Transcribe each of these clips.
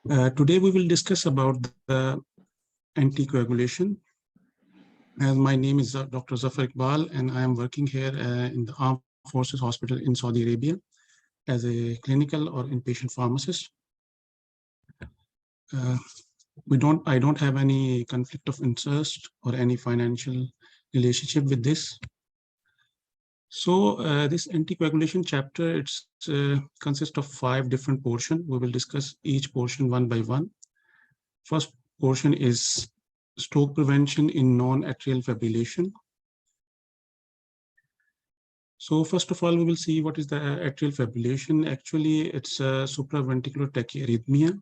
Today we will discuss about the anticoagulation. My name is Dr. Zafar Iqbal, and I am working here in the Armed Forces Hospital in Saudi Arabia as a clinical or inpatient pharmacist. I don't have any conflict of interest or any financial relationship with this. So this anticoagulation chapter, consists of 5 different portions. We will discuss each portion one by one. First portion is stroke prevention in non-atrial fibrillation. So first of all, we will see what is the atrial fibrillation. Actually, it's a supraventricular tachyarrhythmia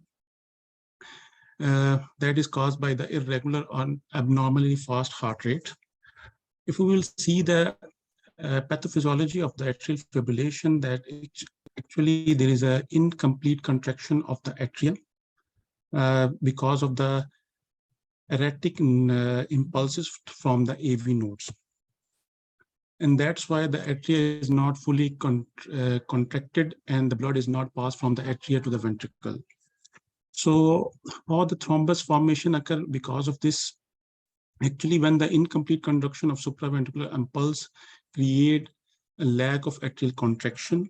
that is caused by the irregular or abnormally fast heart rate. If we will see the pathophysiology of the atrial fibrillation, that actually there is an incomplete contraction of the atria because of the erratic impulses from the AV nodes. And that's why the atria is not fully contracted and the blood is not passed from the atria to the ventricle. So how the thrombus formation occur because of this? Actually, when the incomplete conduction of supraventricular impulse create a lack of atrial contraction,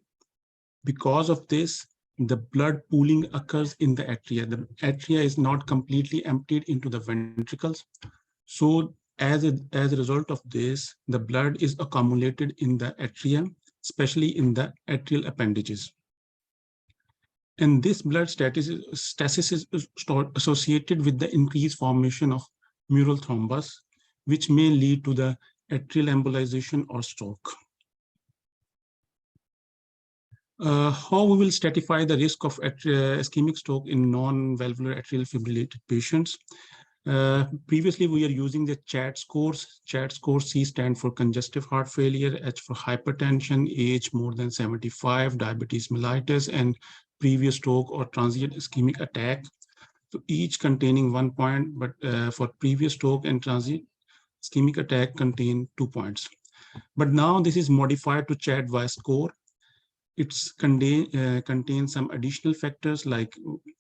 because of this, the blood pooling occurs in the atria. The atria is not completely emptied into the ventricles. So as a result of this, the blood is accumulated in the atria, especially in the atrial appendages. And this blood stasis is associated with the increased formation of mural thrombus, which may lead to the atrial embolization or stroke. How we will stratify the risk of ischemic stroke in non-valvular atrial fibrillated patients? Previously, we are using the CHAD scores. CHAD score C stand for congestive heart failure, H for hypertension, age more than 75, diabetes mellitus, and previous stroke or transient ischemic attack. So each containing 1 point, but for previous stroke and transient ischemic attack contain 2 points. But now this is modified to CHAD-Y score. It's contains some additional factors like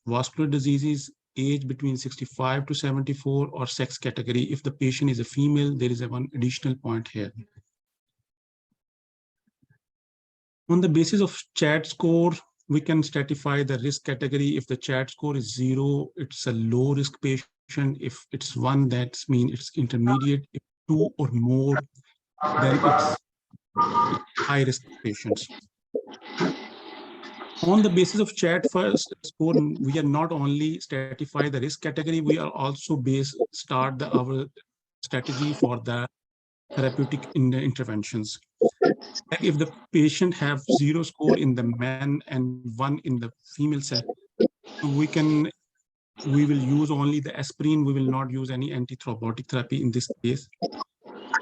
vascular diseases, age between 65 to 74, or sex category. If the patient is a female, there is one additional point here. On the basis of CHAD score, we can stratify the risk category. If the CHAD score is 0, it's a low risk patient. If it's 1, that means it's intermediate. If 2 or more, then it's high risk patients. On the basis of CHAD first score, we are not only stratify the risk category, we are also start our strategy for the therapeutic interventions. Like if the patient have 0 score in the man and 1 in the female cell, we will use only the aspirin. We will not use any antithrombotic therapy in this case,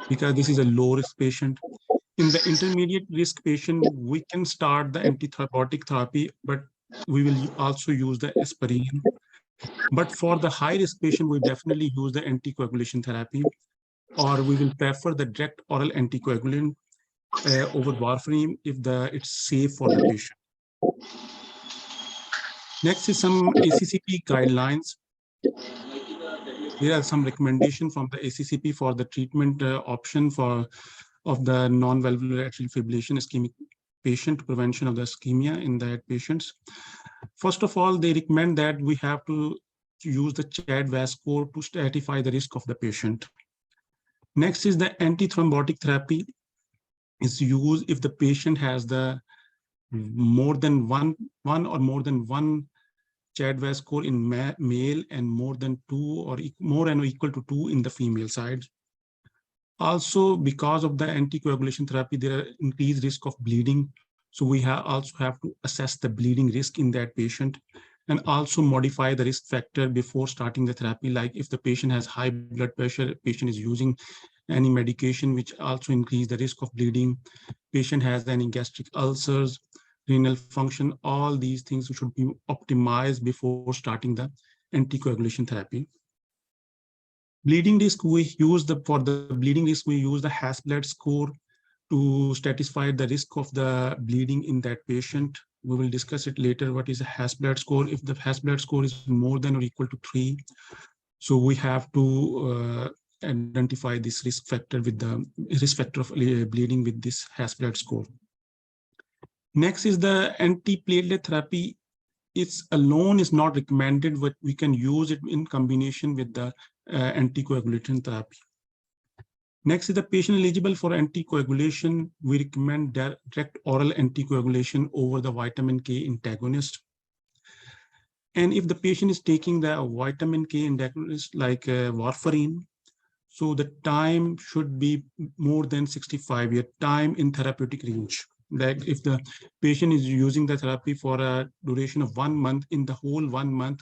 because this is a low risk patient. In the intermediate risk patient, we can start the antithrombotic therapy, but we will also use the aspirin. But for the high risk patient, we definitely use the anticoagulation therapy, or we will prefer the direct oral anticoagulant over warfarin if it's safe for the patient. Next is some ACCP guidelines. Here are some recommendations from the ACCP for the treatment option of the non-valvular atrial fibrillation ischemic patient, prevention of the ischemia in that patients. First of all, they recommend that we have to use the CHAD-Y score to stratify the risk of the patient. Next is the antithrombotic therapy is used if the patient has the more than one CHAD-Y score in male and more than 2 or more and equal to 2 in the female side. Also, because of the anticoagulation therapy, there are increased risk of bleeding. So we also have to assess the bleeding risk in that patient and also modify the risk factor before starting the therapy. Like if the patient has high blood pressure, patient is using any medication which also increase the risk of bleeding, patient has any gastric ulcers, renal function, all these things should be optimized before starting the anticoagulation therapy. Bleeding risk, for the bleeding risk, we use the Hasblad score to stratify the risk of the bleeding in that patient. we will discuss it later. What is a Hasblad score? If the Hasblad score is more than or equal to 3, so we have to identify this risk factor with the risk factor of bleeding with this Hasblad score. Next is the antiplatelet therapy. It's alone is not recommended, but we can use it in combination with the anticoagulation therapy. Next is the patient eligible for anticoagulation. We recommend direct oral anticoagulation over the vitamin K antagonist. And if the patient is taking the vitamin K antagonist like warfarin, so the time should be more than 65-year time in therapeutic range. Like if the patient is using the therapy for a duration of 1 month, in the whole 1 month,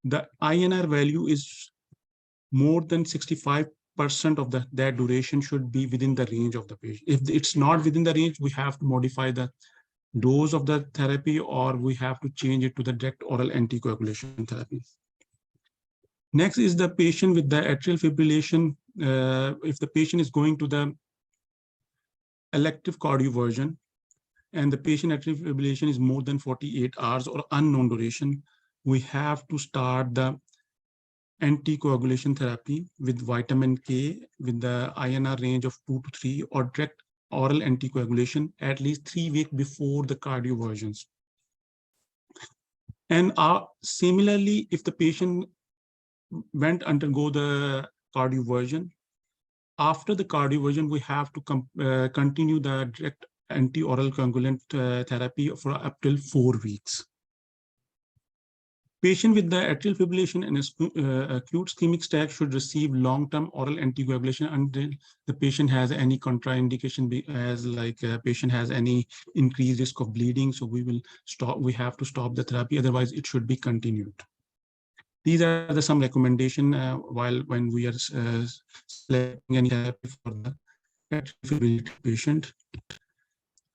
the INR value is more than 65% of that duration should be within the range of the patient. If it's not within the range, we have to modify the dose of the therapy, or we have to change it to the direct oral anticoagulation therapy. Next is the patient with the atrial fibrillation. If the patient is going to the elective cardioversion and the patient atrial fibrillation is more than 48 hours or unknown duration, we have to start the anticoagulation therapy with vitamin K with the INR range of 2 to 3, or direct oral anticoagulation at least 3 weeks before the cardioversions. And similarly, if the patient went undergo the cardioversion, after the cardioversion, we have to continue the direct anti-oral coagulant therapy for up till 4 weeks. Patient with the atrial fibrillation and acute ischemic stroke should receive long-term oral anticoagulation until the patient has any contraindication, as like patient has any increased risk of bleeding. So we have to stop the therapy, otherwise it should be continued. These are some recommendation when we are selecting any therapy for the atrial fibrillation patient.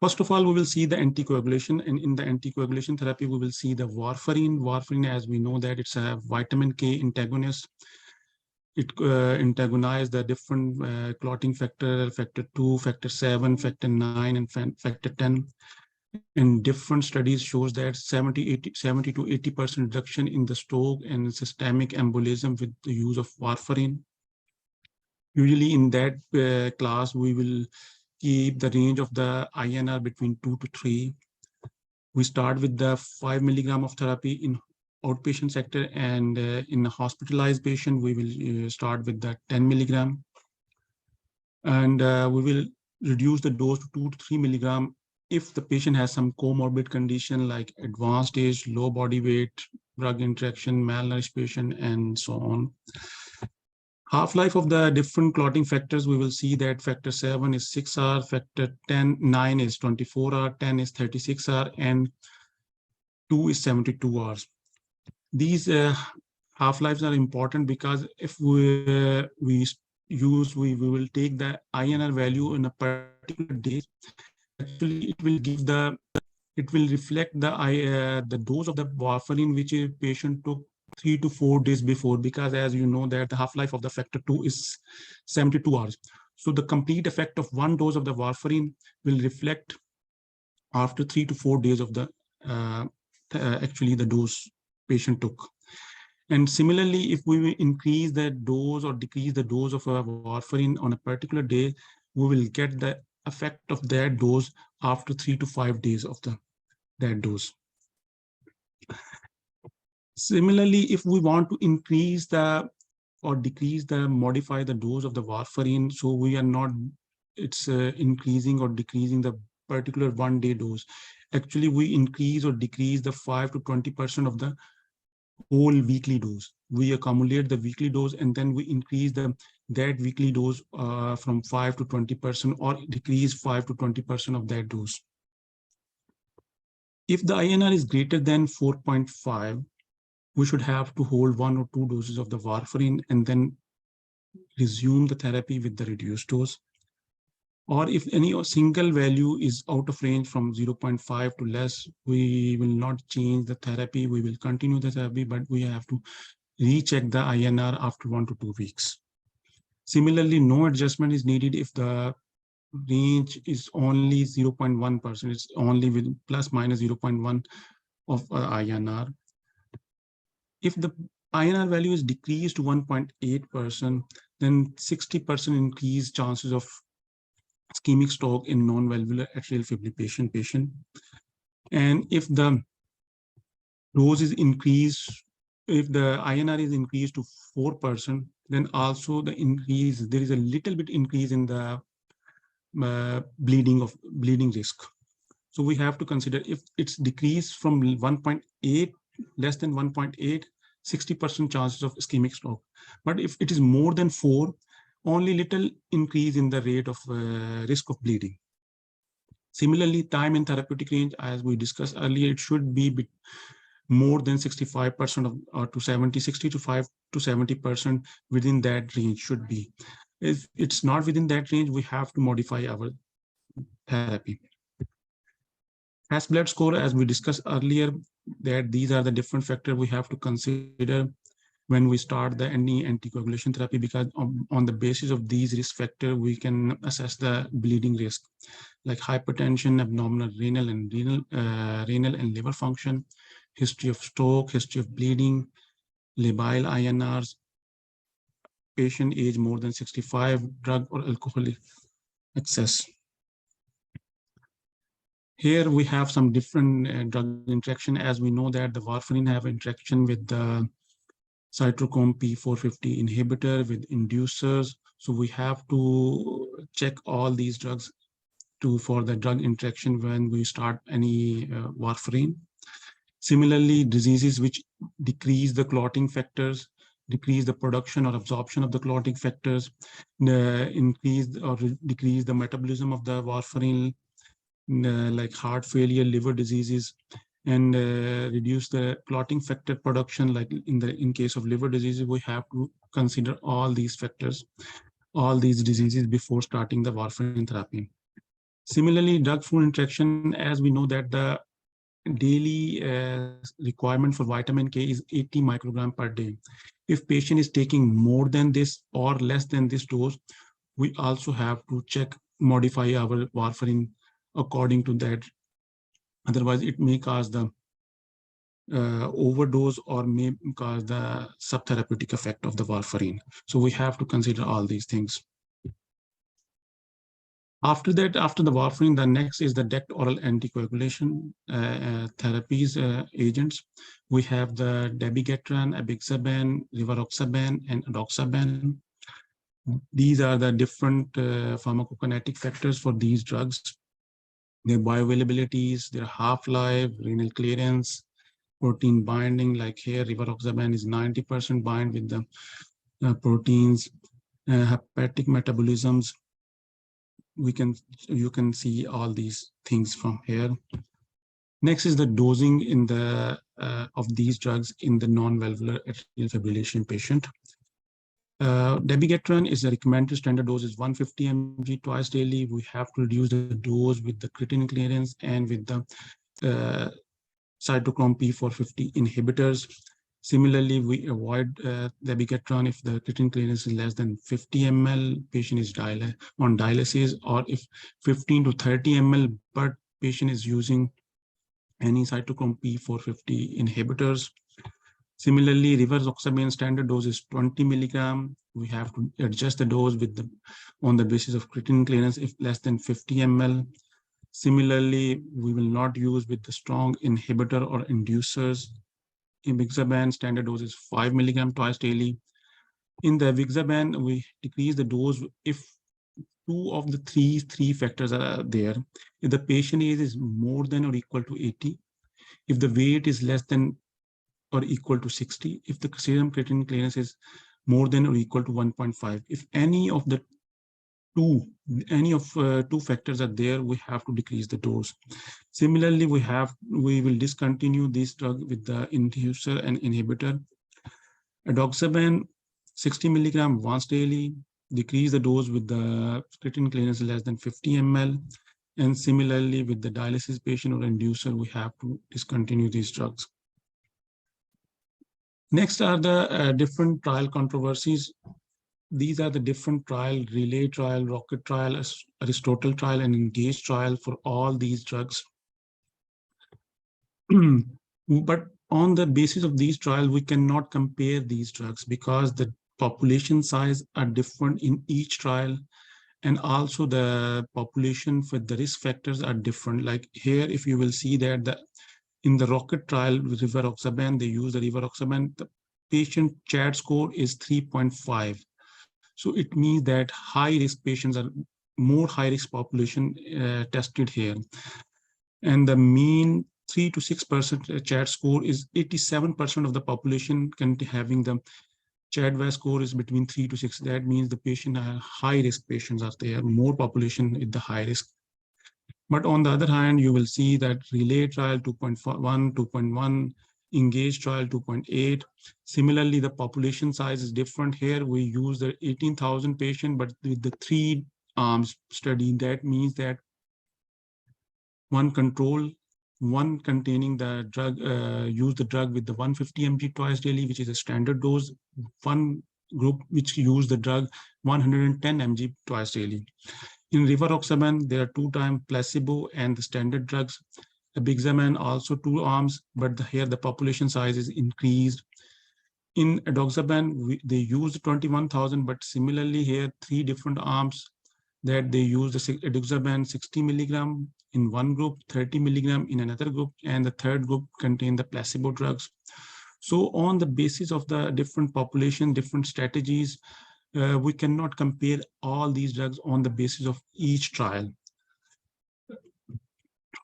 First of all, we will see the anticoagulation, and in the anticoagulation therapy, we will see the warfarin. Warfarin, as we know that it's a vitamin K antagonist. It antagonizes the different clotting factor, factor 2, factor 7, factor 9, and factor 10. And different studies shows that 70 to 80% reduction in the stroke and systemic embolism with the use of warfarin. Usually in that class, we will keep the range of the INR between 2 to 3. We start with the 5 milligram of therapy in outpatient sector, and in a hospitalized patient, we will start with the 10 milligram. And we will reduce the dose to 2 to 3 milligram if the patient has some comorbid condition like advanced age, low body weight, drug interaction, malnourished patient, and so on. Half-life of the different clotting factors, we will see that factor 7 is 6 hours, factor 9 is 24 hours, 10 is 36 hours, and 2 is 72 hours. These half-lives are important because if we will take the INR value in a particular day, actually it will reflect the dose of the warfarin which a patient took 3 to 4 days before, because as you know that the half-life of the factor 2 is 72 hours. So the complete effect of one dose of the warfarin will reflect after 3 to 4 days of the actually the dose patient took. And similarly, if we increase the dose or decrease the dose of a warfarin on a particular day, we will get the effect of that dose after 3 to 5 days of that dose. Similarly, if we want to increase or decrease modify the dose of the warfarin, so we are not, it's increasing or decreasing the particular 1 day dose. Actually, we increase or decrease the 5 to 20% of the whole weekly dose. We accumulate the weekly dose and then we increase that weekly dose from 5 to 20% or decrease 5 to 20% of that dose. If the INR is greater than 4.5, we should have to hold 1 or 2 doses of the warfarin and then resume the therapy with the reduced dose. Or if any single value is out of range from 0.5 to less, we will not change the therapy. We will continue the therapy, but we have to recheck the INR after 1 to 2 weeks. Similarly, no adjustment is needed if the range is only 0.1%. It's only with plus minus 0.1 of INR. If the INR value is decreased to 1.8%, then 60% increased chances of ischemic stroke in non-valvular atrial fibrillation patient. And if the dose is increased, if the INR is increased to 4%, then also the increase, there is a little bit increase in the bleeding risk. So we have to consider if it's decreased from 1.8, less than 1.8, 60% chances of ischemic stroke. But if it is more than 4, only little increase in the rate of risk of bleeding. Similarly, time in therapeutic range, as we discussed earlier, it should be more than 65% of, or to 65 to 70% within that range should be. If it's not within that range, we have to modify our therapy. As blood score, as we discussed earlier, that these are the different factors we have to consider when we start any anticoagulation therapy, because on the basis of these risk factors, we can assess the bleeding risk, like hypertension, abnormal renal and liver function, history of stroke, history of bleeding, labile INRs, patient age more than 65, drug or alcohol excess. Here we have some different drug interaction. As we know that the warfarin have interaction with the cytochrome P450 inhibitor with inducers. So we have to check all these drugs for the drug interaction when we start any warfarin. Similarly, diseases which decrease the clotting factors, decrease the production or absorption of the clotting factors, increase or decrease the metabolism of the warfarin, like heart failure, liver diseases, and reduce the clotting factor production. Like in case of liver diseases, we have to consider all these factors, all these diseases before starting the warfarin therapy. Similarly, drug-food interaction, as we know that the daily requirement for vitamin K is 80 microgram per day. If patient is taking more than this or less than this dose, we also have to modify our warfarin according to that. Otherwise, it may cause the overdose or may cause the subtherapeutic effect of the warfarin. So we have to consider all these things. After that, after the warfarin, the next is the direct oral anticoagulation therapies agents. We have the dabigatran, apixaban, rivaroxaban, and edoxaban. These are the different pharmacokinetic factors for these drugs. Their bioavailabilities, their half-life, renal clearance, protein binding. Like here, rivaroxaban is 90% bind with the proteins, hepatic metabolisms. You can see all these things from here. Next is the dosing in the of these drugs in the non-valvular atrial fibrillation patient. Dabigatran is the recommended standard dose is 150 mg twice daily. We have to reduce the dose with the creatinine clearance and with the cytochrome P450 inhibitors. Similarly, we avoid dabigatran if the creatinine clearance is less than 50 ml, patient is on dialysis, or if 15 to 30 ml, but patient is using any cytochrome P450 inhibitors. Similarly, rivaroxaban standard dose is 20 milligram. We have to adjust the dose on the basis of creatinine clearance if less than 50 ml. Similarly, we will not use with the strong inhibitor or inducers. Apixaban standard dose is 5 milligram twice daily. In the apixaban, we decrease the dose if two of the three factors are there. If the patient age is more than or equal to 80, if the weight is less than or equal to 60, if the serum creatinine clearance is more than or equal to 1.5, if any of two factors are there, we have to decrease the dose. Similarly, we will discontinue this drug with the inducer and inhibitor. Edoxaban, 60 milligram once daily, decrease the dose with the creatinine clearance less than 50 ml. And similarly, with the dialysis patient or inducer, we have to discontinue these drugs. Next are the different trial controversies. these are the different trial, relay trial, rocket trial, Aristotle trial, and engage trial for all these drugs. But on the basis of these trials, we cannot compare these drugs because the population size are different in each trial, and also the population for the risk factors are different. Like here, if you will see that in the rocket trial with rivaroxaban, they use the rivaroxaban, the patient CHAD score is 3.5. So it means that high risk patients are more high risk population tested here. And the mean 3 to 6% CHAD score is 87% of the population having the CHAD-VAS score is between 3 to 6. That means the patient are high risk patients are there, more population in the high risk. But on the other hand, you will see that relay trial 2.1, 2.1, engage trial 2.8. Similarly, the population size is different here. We use the 18,000 patient, but with the 3 arms study, that means that one control, one containing the drug, use the drug with the 150 mg twice daily, which is a standard dose, one group which use the drug 110 mg twice daily. In rivaroxaban, there are 2-time placebo and the standard drugs. Abixaban also 2 arms, but here the population size is increased. In edoxaban, they use 21,000, but similarly here 3 different arms that they use the edoxaban 60 milligram in one group, 30 milligram in another group, and the third group contain the placebo drugs. So on the basis of the different population, different strategies, we cannot compare all these drugs on the basis of each trial.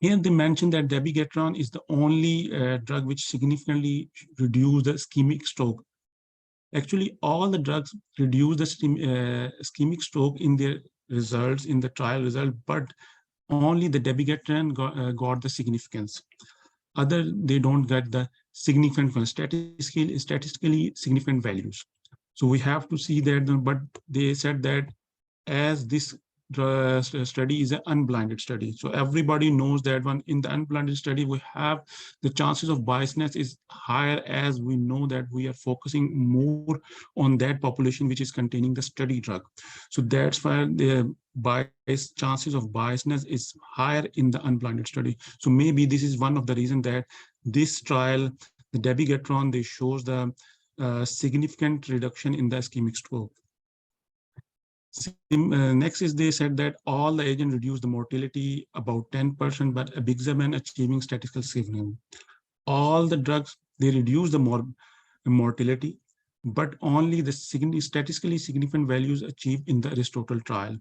Here they mentioned that dabigatran is the only drug which significantly reduces the ischemic stroke. Actually, all the drugs reduce the ischemic stroke in their results, in the trial result, but only the dabigatran got the significance. Other, they don't get the significant, statistically significant values. So we have to see that, but they said that as this study is an unblinded study. So everybody knows that one in the unblinded study, we have the chances of biasness is higher, as we know that we are focusing more on that population which is containing the study drug. So that's why the chances of biasness is higher in the unblinded study. So maybe this is one of the reasons that this trial, the dabigatran, they shows the significant reduction in the ischemic stroke. Next is they said that all the agents reduce the mortality about 10%, but abixaban achieving statistical significance. All the drugs, they reduce the mortality, but only the statistically significant values achieved in the Aristotle trial,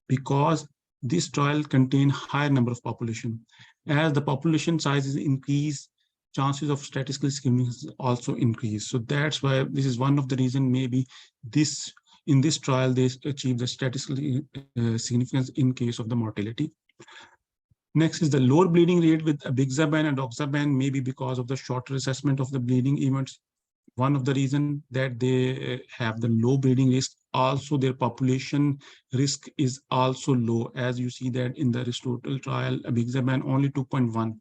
because this trial contains higher number of population. As the population size is increased, chances of statistical significance also increase. So that's why this is one of the reasons maybe this in this trial, they achieve the statistical significance in case of the mortality. Next is the lower bleeding rate with abixaban and edoxaban, maybe because of the shorter assessment of the bleeding events. One of the reasons that they have the low bleeding risk, also their population risk is also low. As you see that in the Aristotle trial, abixaban only 2.1.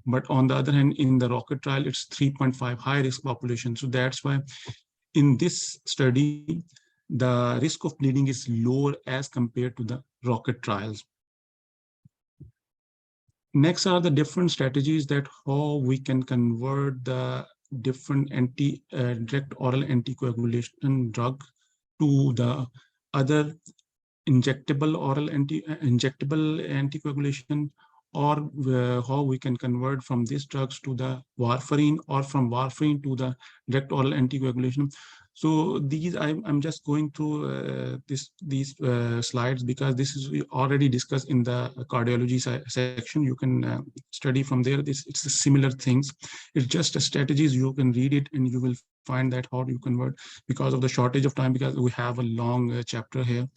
But on the other hand, in the rocket trial, it's 3.5 high risk population. So that's why in this study, the risk of bleeding is lower as compared to the rocket trials. Next are the different strategies that how we can convert the different direct oral anticoagulation drug to the other injectable oral injectable anticoagulation, or how we can convert from these drugs to the warfarin, or from warfarin to the direct oral anticoagulation. So these I'm just going through these slides because this is already discussed in the cardiology section. You can study from there. It's the similar things. It's just a strategies. You can read it and you will find that how do you convert, because of the shortage of time, because we have a long chapter here.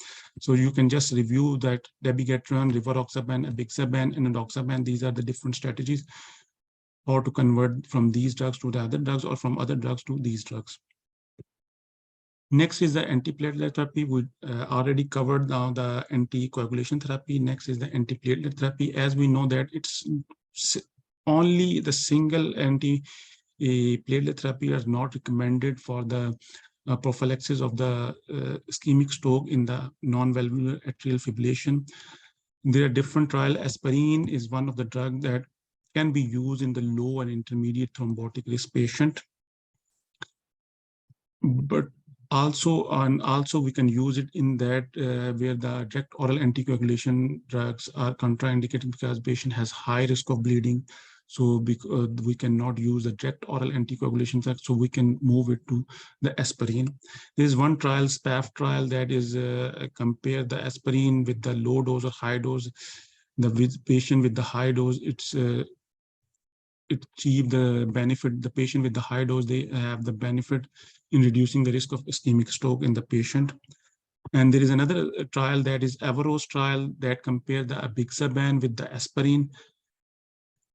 So you can just review that dabigatran, rivaroxaban, abixaban, and edoxaban. These are the different strategies how to convert from these drugs to the other drugs, or from other drugs to these drugs. Next is the antiplatelet therapy. We already covered now the anticoagulation therapy. Next is the antiplatelet therapy. As we know that it's only the single antiplatelet therapy is not recommended for the prophylaxis of the ischemic stroke in the non-valvular atrial fibrillation. There are different trials. Aspirin is one of the drugs that can be used in the low and intermediate thrombotic risk patient. But also we can use it in that where the direct oral anticoagulation drugs are contraindicated because patient has high risk of bleeding. So we cannot use the direct oral anticoagulation drug, so we can move it to the aspirin. There is one trial, SPAF trial, that is compare the aspirin with the low dose or high dose. The patient with the high dose, it achieve the benefit. The patient with the high dose, they have the benefit in reducing the risk of ischemic stroke in the patient. And there is another trial, that is Averroes trial, that compare the apixaban with the aspirin.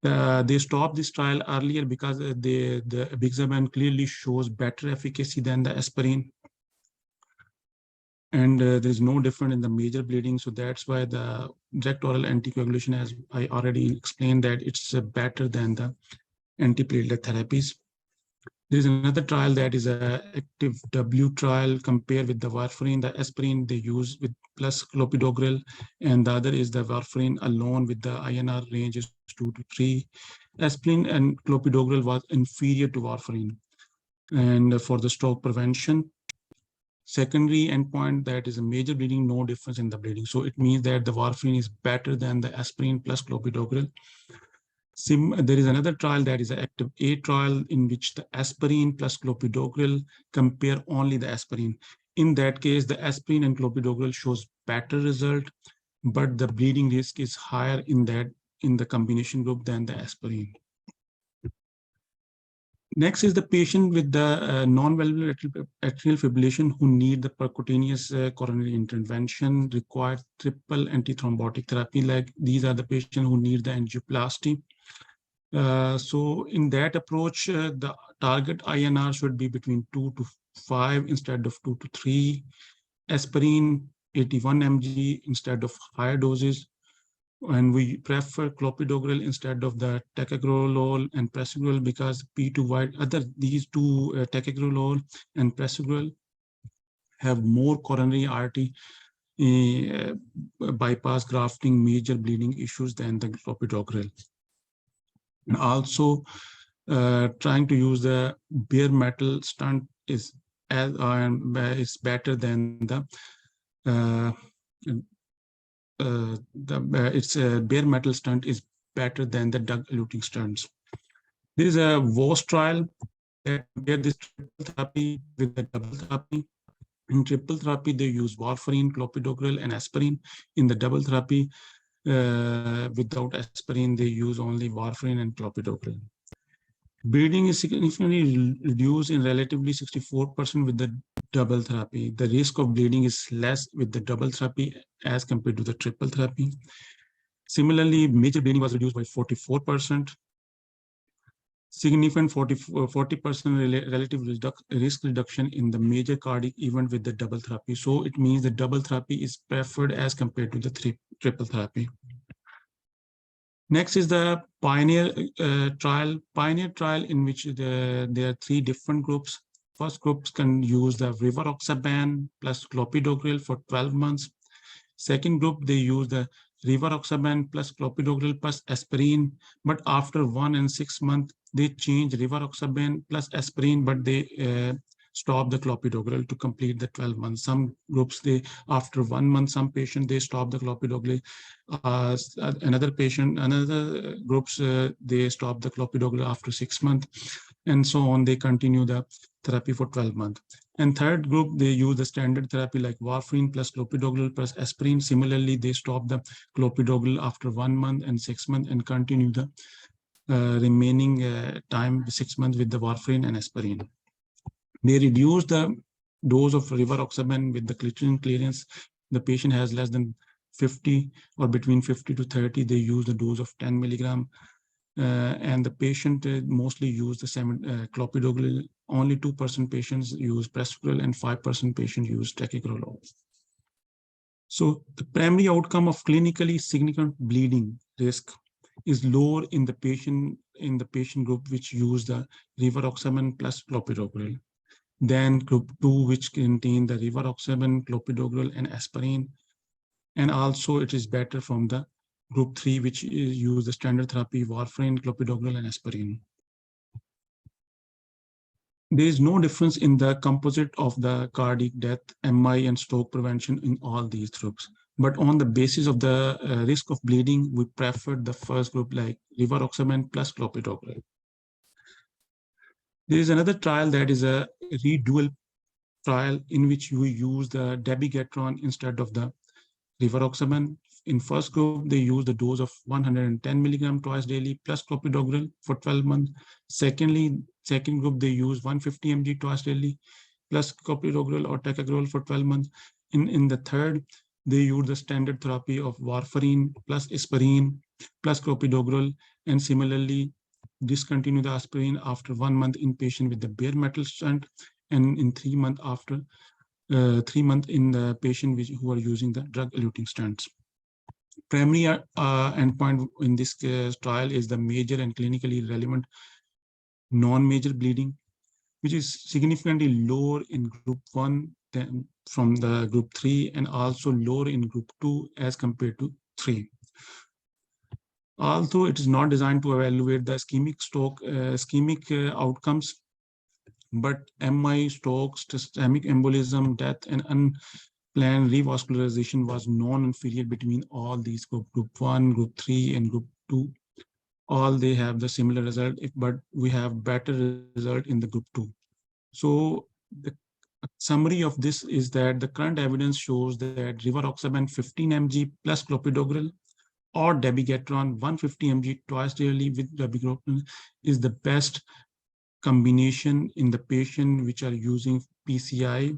They stopped this trial earlier because the apixaban clearly shows better efficacy than the aspirin. And there is no difference in the major bleeding. So that's why the direct oral anticoagulation, as I already explained, that it's better than the antiplatelet therapies. There is another trial, that is a active W trial, compared with the warfarin. The aspirin they use with plus clopidogrel, and the other is the warfarin alone with the INR range is 2 to 3. Aspirin and clopidogrel was inferior to warfarin, and for the stroke prevention. Secondary endpoint, that is a major bleeding, no difference in the bleeding. So it means that the warfarin is better than the aspirin plus clopidogrel. There is another trial, that is an active A trial, in which the aspirin plus clopidogrel compare only the aspirin. In that case, the aspirin and clopidogrel shows better result, but the bleeding risk is higher in the combination group than the aspirin. Next is the patient with the non-valvular atrial fibrillation who need the percutaneous coronary intervention, require triple antithrombotic therapy. Like these are the patients who need the angioplasty. So in that approach, the target INR should be between 2 to 5 instead of 2 to 3. Aspirin 81 mg instead of higher doses. And we prefer clopidogrel instead of the ticagrelor and prasugrel, because P2 wide these two ticagrelor and prasugrel have more coronary artery bypass grafting major bleeding issues than the clopidogrel. And also trying to use the bare metal stent is better than the bare metal stent is better than the drug eluting stents. There is a VOS trial that compared this triple therapy with the double therapy. In triple therapy, they use warfarin, clopidogrel, and aspirin. In the double therapy, without aspirin, they use only warfarin and clopidogrel. Bleeding is significantly reduced in relatively 64% with the double therapy. The risk of bleeding is less with the double therapy as compared to the triple therapy. Similarly, major bleeding was reduced by 44%. Significant 40% relative risk reduction in the major cardiac event with the double therapy. So it means the double therapy is preferred as compared to the triple therapy. Next is the Pioneer trial. Pioneer trial, in which there are 3 different groups. First groups can use the rivaroxaban plus clopidogrel for 12 months. Second group, they use the rivaroxaban plus clopidogrel plus aspirin, but after 1 and 6 months, they change rivaroxaban plus aspirin, but they stop the clopidogrel to complete the 12 months. Some groups, after 1 month, some patients, they stop the clopidogrel. Another groups, they stop the clopidogrel after 6 months, and so on. They continue the therapy for 12 months. And third group, they use the standard therapy like warfarin plus clopidogrel plus aspirin. Similarly, they stop the clopidogrel after 1 month and 6 months and continue the remaining time, 6 months, with the warfarin and aspirin. They reduce the dose of rivaroxaban with the creatinine clearance. The patient has less than 50 or between 50 to 30. They use the dose of 10 milligram. And the patient mostly use the clopidogrel. Only 2% patients use prasugrel and 5% patients use ticagrelor. So the primary outcome of clinically significant bleeding risk is lower in the patient group which use the rivaroxaban plus clopidogrel. Then group 2, which contain the rivaroxaban, clopidogrel, and aspirin. And also it is better from the group 3, which is use the standard therapy, warfarin, clopidogrel, and aspirin. There is no difference in the composite of the cardiac death, MI, and stroke prevention in all these groups. But on the basis of the risk of bleeding, we preferred the first group, like rivaroxaban plus clopidogrel. There is another trial that is a redual trial in which you use the dabigatran instead of the rivaroxaban. In first group, they use the dose of 110 milligram twice daily plus clopidogrel for 12 months. Second group, they use 150 mg twice daily plus clopidogrel or ticagrelor for 12 months. In the third, they use the standard therapy of warfarin plus aspirin plus clopidogrel, and similarly discontinue the aspirin after 1 month in patient with the bare metal stent, and in 3 months after 3 months in the patient who are using the drug-eluting stents. Primary endpoint in this trial is the major and clinically relevant non-major bleeding, which is significantly lower in group 1 than from the group 3, and also lower in group 2 as compared to 3. Although it is not designed to evaluate the ischemic outcomes, but MI, stroke, systemic embolism, death, and unplanned revascularization was non-inferior between all these group 1, group 3, and group 2. All they have the similar result, but we have better result in the group 2. So the summary of this is that the current evidence shows that rivaroxaban 15 mg plus clopidogrel or dabigatran 150 mg twice daily with dabigatran is the best combination in the patient which are using PCI.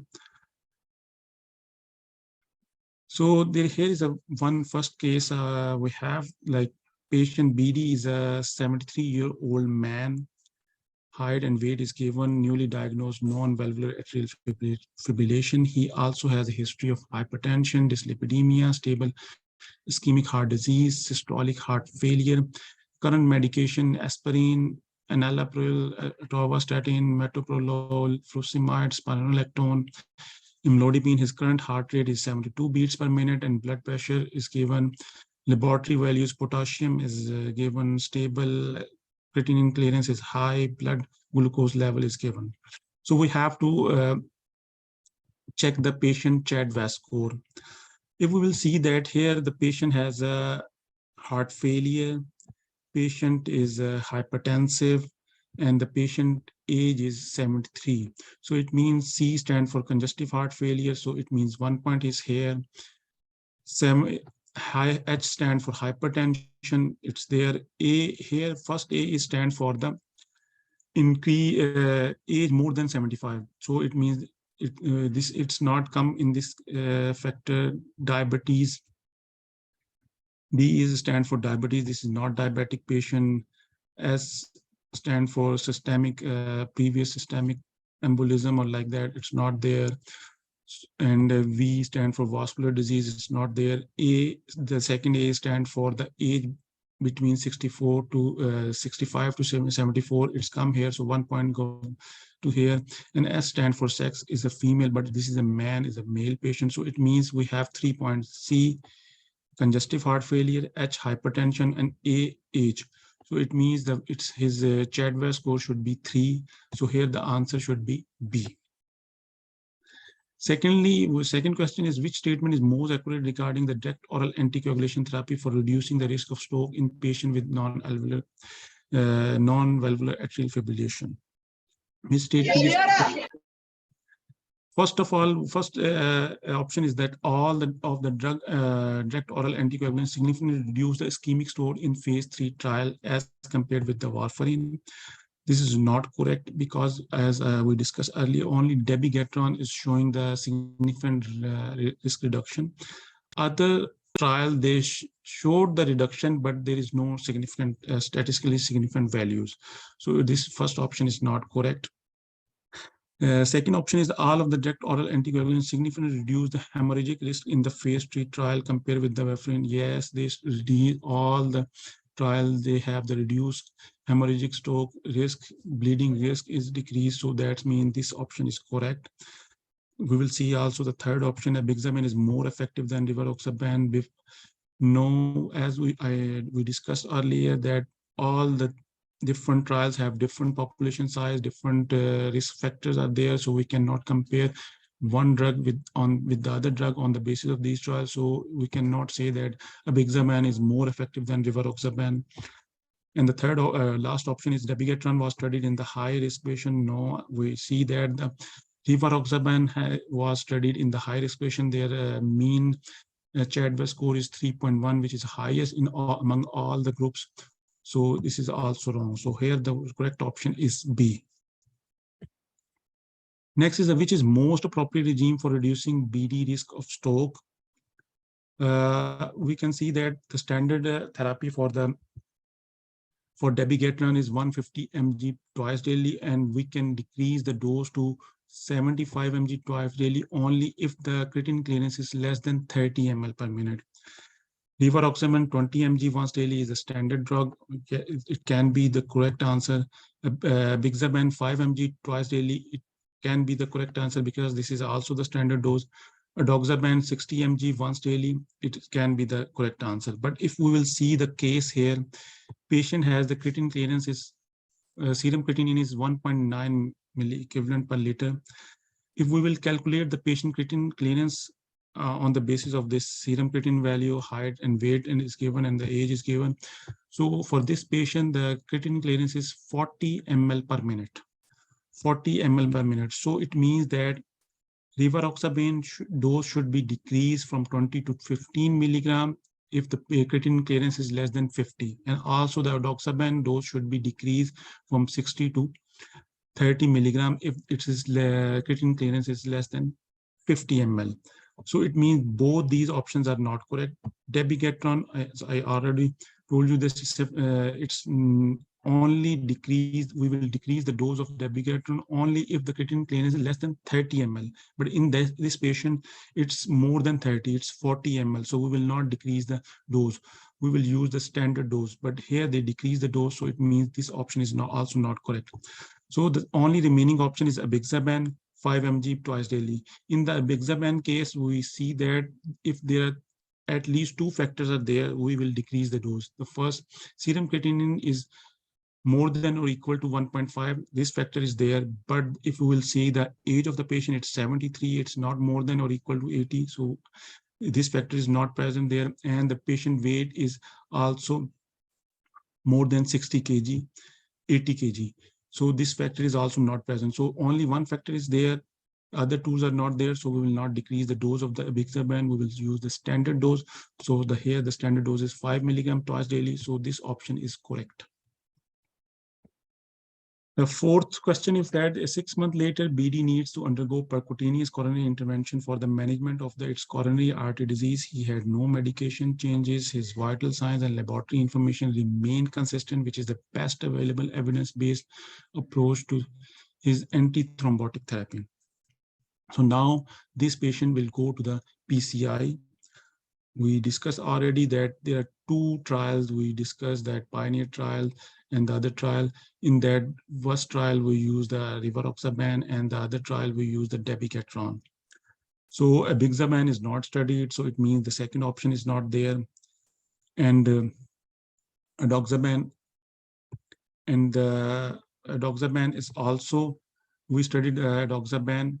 So here is one first case we have, like patient BD is a 73-year-old man. Height and weight is given, newly diagnosed non-valvular atrial fibrillation. He also has a history of hypertension, dyslipidemia, stable ischemic heart disease, systolic heart failure. Current medication, aspirin, enalapril, atorvastatin, metoprolol, furosemide, spironolactone, imlodipine. His current heart rate is 72 beats per minute, and blood pressure is given. Laboratory values, potassium is given, stable, creatinine clearance is high, blood glucose level is given. So we have to check the patient CHA2DS2-VASc score. If we will see that here the patient has a heart failure, patient is hypertensive, and the patient age is 73. So it means C stands for congestive heart failure. So it means 1 point is here. H stands for hypertension. It's there. A here, first A is stand for the increase age more than 75. So it means it's not come in this factor. Diabetes. D is stand for diabetes. This is not diabetic patient. S stand for systemic, previous systemic embolism or like that. It's not there. And V stand for vascular disease. It's not there. A, the second A stand for the age between 64 to 65 to 74. It's come here. So 1 point go to here. And S stand for sex, is a female, but this is a man, is a male patient. So it means we have 3 points. C, congestive heart failure, H, hypertension, and A, age. So it means that his CHA2DS2-VASc score should be 3. So here the answer should be B. Secondly, second question is, which statement is most accurate regarding the direct oral anticoagulation therapy for reducing the risk of stroke in patient with non-valvular atrial fibrillation? This statement is, first of all, first option is that all of the direct oral anticoagulants significantly reduce the ischemic stroke in phase 3 trial as compared with the warfarin. This is not correct because, as we discussed earlier, only dabigatran is showing the significant risk reduction. Other trial, they showed the reduction, but there is no significant, statistically significant values. So this first option is not correct. Second option is all of the direct oral anticoagulants significantly reduce the hemorrhagic risk in the phase 3 trial compared with the warfarin. Yes, they reduce all the trial, they have the reduced hemorrhagic stroke risk, bleeding risk is decreased. So that means this option is correct. We will see also the third option, abixaban is more effective than rivaroxaban. No, as we discussed earlier, that all the different trials have different population size, different risk factors are there, so we cannot compare one drug with the other drug on the basis of these trials. So we cannot say that abixaban is more effective than rivaroxaban. And the third last option is dabigatran was studied in the high risk patient. No, we see that the rivaroxaban was studied in the high risk patient. Their mean Chadwick score is 3.1, which is highest among all the groups. So this is also wrong. So here the correct option is B. Next is which is most appropriate regime for reducing BD risk of stroke. We can see that the standard therapy for dabigatran is 150 mg twice daily, and we can decrease the dose to 75 mg twice daily only if the creatinine clearance is less than 30 ml per minute. Rivaroxaban 20 mg once daily is a standard drug. It can be the correct answer. Bixaban 5 mg twice daily, it can be the correct answer because this is also the standard dose. Adoxaban 60 mg once daily, it can be the correct answer. But if we will see the case here, patient has the creatinine clearance is serum creatinine is 1.9 milliequivalent per liter. If we will calculate the patient creatinine clearance on the basis of this serum creatinine value, height and weight, and is given, and the age is given. So for this patient, the creatinine clearance is 40 ml per minute. 40 ml per minute. So it means that rivaroxaban dose should be decreased from 20 to 15 milligram if the creatinine clearance is less than 50. And also the adoxaban dose should be decreased from 60 to 30 milligram if it is creatinine clearance is less than 50 ml. So it means both these options are not correct. Dabigatran, as I already told you this, it's only decreased. We will decrease the dose of dabigatran only if the creatinine clearance is less than 30 ml. But in this patient, it's more than 30. It's 40 ml. So we will not decrease the dose. We will use the standard dose. But here they decrease the dose, so it means this option is also not correct. So the only remaining option is abixaban 5 mg twice daily. In the abixaban case, we see that if there are at least two factors are there, we will decrease the dose. The first, serum creatinine is more than or equal to 1.5. This factor is there, but if we will see the age of the patient, it's 73, it's not more than or equal to 80. So this factor is not present there. And the patient weight is also more than 60 kg, 80 kg. So this factor is also not present. So only one factor is there. Other tools are not there. So we will not decrease the dose of the abixaban. We will use the standard dose. So here the standard dose is 5 milligram twice daily. So this option is correct. The fourth question is that 6 months later, BD needs to undergo percutaneous coronary intervention for the management of its coronary artery disease. He had no medication changes. His vital signs and laboratory information remain consistent, which is the best available evidence-based approach to his antithrombotic therapy. So now this patient will go to the PCI. We discussed already that there are two trials. We discussed that Pioneer trial and the other trial. In that first trial, we use the rivaroxaban, and the other trial, we use the dabigatran. So abixaban is not studied, so it means the second option is not there. And adoxaban, and adoxaban is also, we studied adoxaban.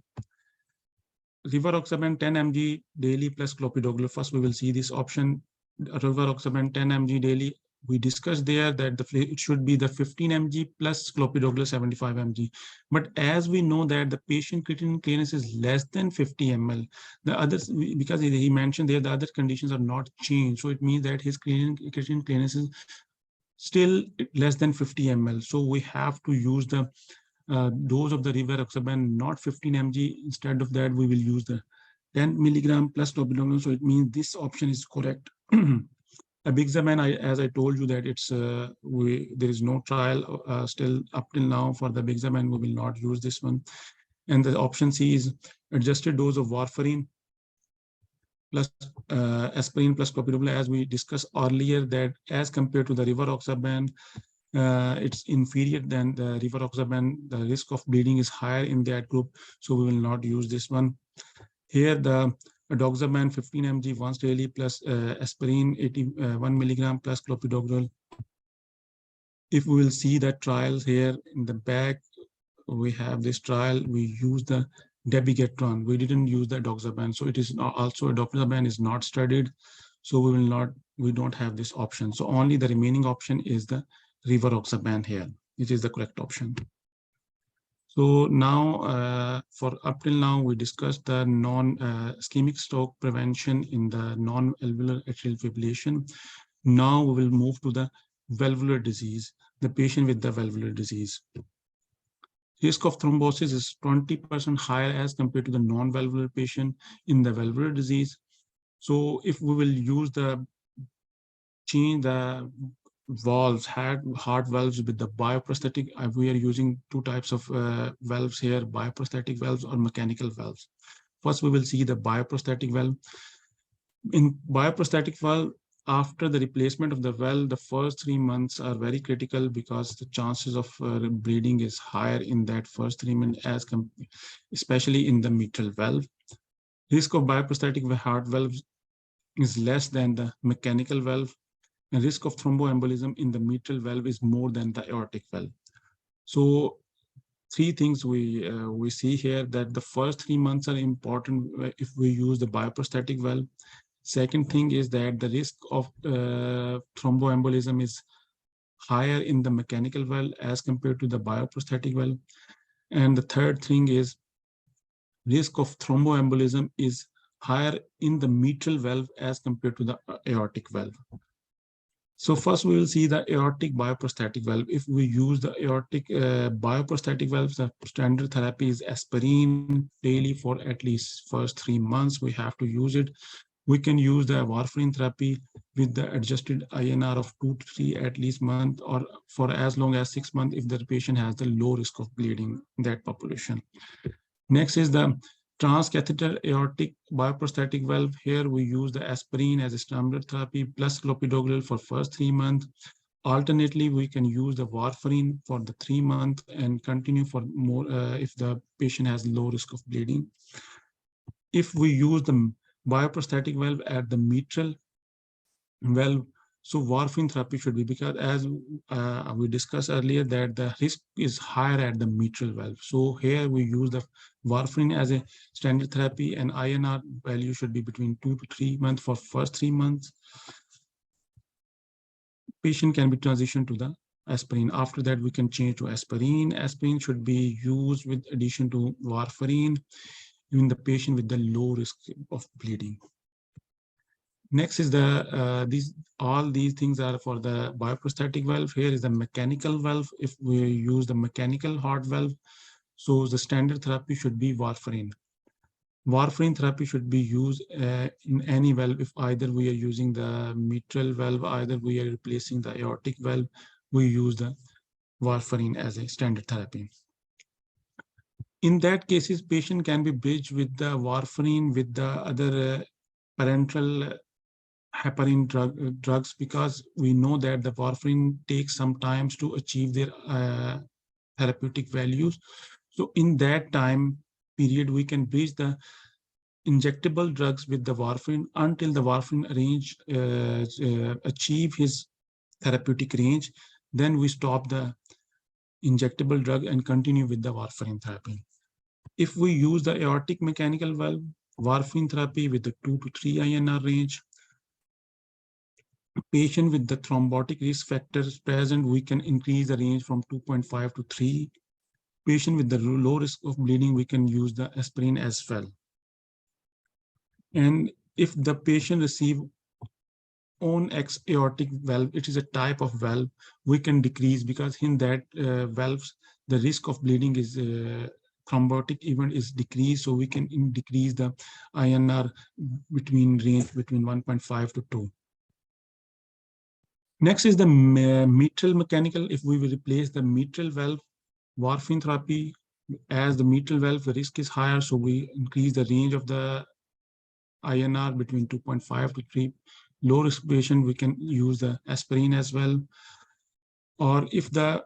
Rivaroxaban 10 mg daily plus clopidogrel. First, we will see this option, rivaroxaban 10 mg daily. We discussed there that it should be the 15 mg plus clopidogrel 75 mg. But as we know that the patient creatinine clearance is less than 50 ml, the others, because he mentioned there, the other conditions are not changed. So it means that his creatinine clearance is still less than 50 ml. So we have to use the dose of the rivaroxaban, not 15 mg. Instead of that, we will use the 10 milligram plus clopidogrel. So it means this option is correct. Abixaban, as I told you that it's there is no trial still up till now for the abixaban. We will not use this one. And the option C is adjusted dose of warfarin. plus aspirin plus clopidogrel, as we discussed earlier, that as compared to the rivaroxaban, it's inferior than the rivaroxaban. The risk of bleeding is higher in that group, so we will not use this one. Here, the doxaban 15 mg once daily plus aspirin 81 milligram plus clopidogrel. If we will see the trials here in the back, we have this trial. We use the dabigatran. We didn't use the doxaban, so it is also doxaban is not studied. So we don't have this option. So only the remaining option is the rivaroxaban here, which is the correct option. So now, for up till now, we discussed the non-ischemic stroke prevention in the non-valvular atrial fibrillation. Now we will move to the valvular disease, the patient with the valvular disease. Risk of thrombosis is 20% higher as compared to the non-valvular patient in the valvular disease. So if we will use change the valves, heart valves with the bioprosthetic, we are using two types of valves here, bioprosthetic valves or mechanical valves. First, we will see the bioprosthetic valve. In bioprosthetic valve, after the replacement of the valve, the first 3 months are very critical because the chances of bleeding is higher in that first 3 months, especially in the mitral valve. Risk of bioprosthetic heart valves is less than the mechanical valve. And risk of thromboembolism in the mitral valve is more than the aortic valve. So 3 things we see here, that the first 3 months are important if we use the bioprosthetic valve. Second thing is that the risk of thromboembolism is higher in the mechanical valve as compared to the bioprosthetic valve. And the third thing is risk of thromboembolism is higher in the mitral valve as compared to the aortic valve. So first we will see the aortic bioprosthetic valve. If we use the aortic bioprosthetic valves, the standard therapy is aspirin daily for at least first 3 months. We have to use it. We can use the warfarin therapy with the adjusted INR of 2 to 3 at least month, or for as long as 6 months if the patient has the low risk of bleeding in that population. Next is the transcatheter aortic bioprosthetic valve. Here we use the aspirin as a standard therapy plus clopidogrel for first 3 months. Alternately, we can use the warfarin for the 3 months and continue for more if the patient has low risk of bleeding. If we use the bioprosthetic valve at the mitral valve, so warfarin therapy should be, because as we discussed earlier that the risk is higher at the mitral valve. So here we use the warfarin as a standard therapy, and INR value should be between 2 to 3 months for first 3 months. Patient can be transitioned to the aspirin. After that, we can change to aspirin. Aspirin should be used with addition to warfarin in the patient with the low risk of bleeding. Next is the all these things are for the bioprosthetic valve. Here is the mechanical valve. If we use the mechanical heart valve, so the standard therapy should be warfarin. Warfarin therapy should be used in any valve. If either we are using the mitral valve, either we are replacing the aortic valve, we use the warfarin as a standard therapy. In that cases, patient can be bridged with the warfarin with the other parenteral heparin drugs, because we know that the warfarin takes some time to achieve their therapeutic values. So in that time period, we can bridge the injectable drugs with the warfarin until the warfarin range achieve his therapeutic range. Then we stop the injectable drug and continue with the warfarin therapy. If we use the aortic mechanical valve, warfarin therapy with the 2 to 3 INR range, patient with the thrombotic risk factors present, we can increase the range from 2.5 to 3. Patient with the low risk of bleeding, we can use the aspirin as well. And if the patient receive own aortic valve, it is a type of valve, we can decrease, because in that valves, the risk of bleeding is thrombotic event is decreased, so we can decrease the INR range between 1.5 to 2. Next is the mitral mechanical. If we will replace the mitral valve, warfarin therapy, as the mitral valve, the risk is higher, so we increase the range of the INR between 2.5 to 3. Low risk patient, we can use the aspirin as well. Or if the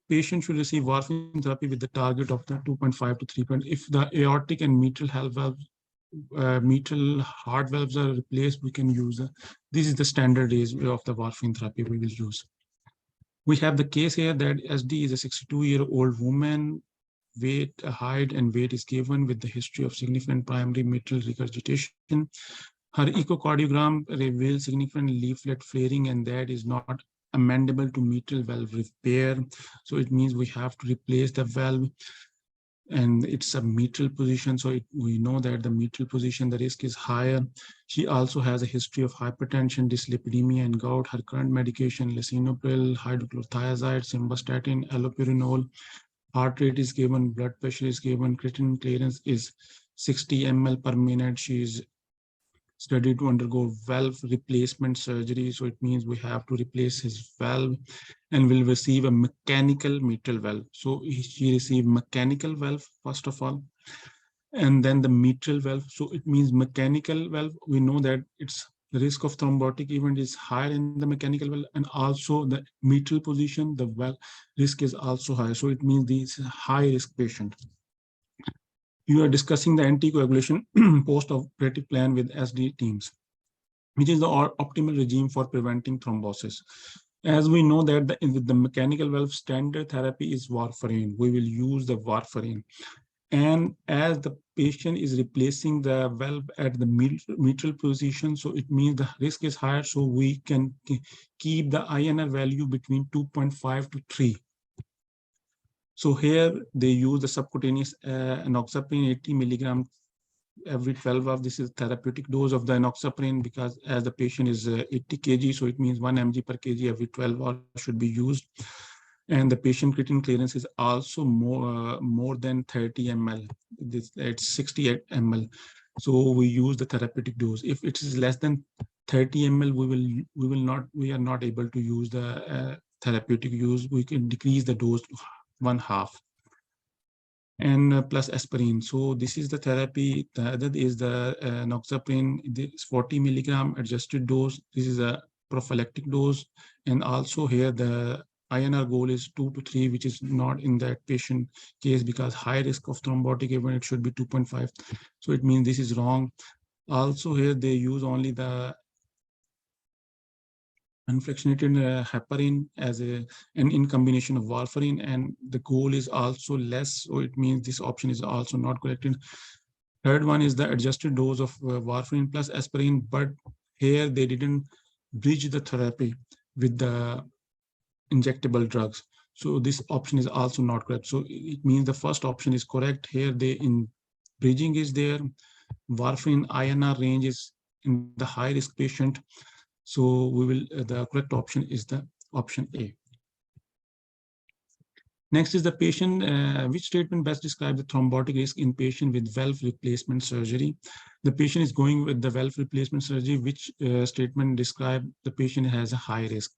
patient should receive warfarin therapy with the target of the 2.5 to 3. If the aortic and mitral valves, mitral heart valves are replaced, we can use this is the standard way of the warfarin therapy we will use. We have the case here that SD is a 62-year-old woman. Weight, height, and weight is given with the history of significant primary mitral regurgitation. Her echocardiogram reveals significant leaflet flaring, and that is not amendable to mitral valve repair. So it means we have to replace the valve, and it's a mitral position. So we know that the mitral position, the risk is higher. She also has a history of hypertension, dyslipidemia, and gout. Her current medication, lisinopril, hydrochlorothiazide, simvastatin, allopurinol. Heart rate is given, blood pressure is given, creatinine clearance is 60 ml per minute. She is studied to undergo valve replacement surgery. So it means we have to replace his valve and will receive a mechanical mitral valve. So she received mechanical valve first of all, and then the mitral valve. So it means mechanical valve, we know that it's the risk of thrombotic event is higher in the mechanical valve, and also the mitral position, the valve risk is also higher. So it means this is a high risk patient. You are discussing the anticoagulation post-operative plan with SD teams, which is the optimal regime for preventing thrombosis. As we know that the mechanical valve standard therapy is warfarin, we will use the warfarin. And as the patient is replacing the valve at the mitral position, so it means the risk is higher, so we can keep the INR value between 2.5 to 3. So here they use the subcutaneous enoxaparin 80 milligram every 12 hours. This is therapeutic dose of the enoxaparin, because as the patient is 80 kg, so it means 1 mg per kg every 12 hours should be used. And the patient creatinine clearance is also more than 30 ml. It's 68 ml. So we use the therapeutic dose. If it is less than 30 ml, we are not able to use the therapeutic use. We can decrease the dose to 1/2. And plus aspirin. So this is the therapy. The other is the enoxaparin. This 40 milligram adjusted dose. This is a prophylactic dose. And also here the INR goal is 2 to 3, which is not in that patient case, because high risk of thrombotic event, it should be 2.5. So it means this is wrong. Also here they use only the unfractionated heparin as and in combination of warfarin, and the goal is also less. So it means this option is also not correct. Third one is the adjusted dose of warfarin plus aspirin, but here they didn't bridge the therapy with the injectable drugs. So this option is also not correct. So it means the first option is correct. Here in bridging is there. Warfarin INR range is in the high risk patient. So we will, the correct option is the option A. Next is the patient, which statement best describes the thrombotic risk in patient with valve replacement surgery? The patient is going with the valve replacement surgery. Which statement describe the patient has a high risk?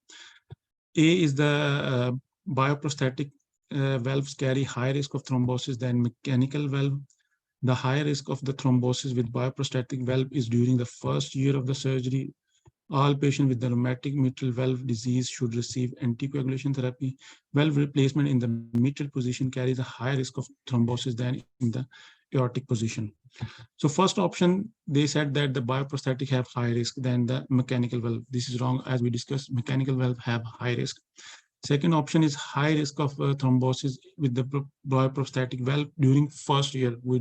A is the bioprosthetic valves carry high risk of thrombosis than mechanical valve. The high risk of the thrombosis with bioprosthetic valve is during the first year of the surgery. All patients with the rheumatic mitral valve disease should receive anticoagulation therapy. Valve replacement in the mitral position carries a higher risk of thrombosis than in the aortic position. So first option, they said that the bioprosthetic have high risk than the mechanical valve. This is wrong. As we discussed, mechanical valve have high risk. Second option is high risk of thrombosis with the bioprosthetic valve during first year. We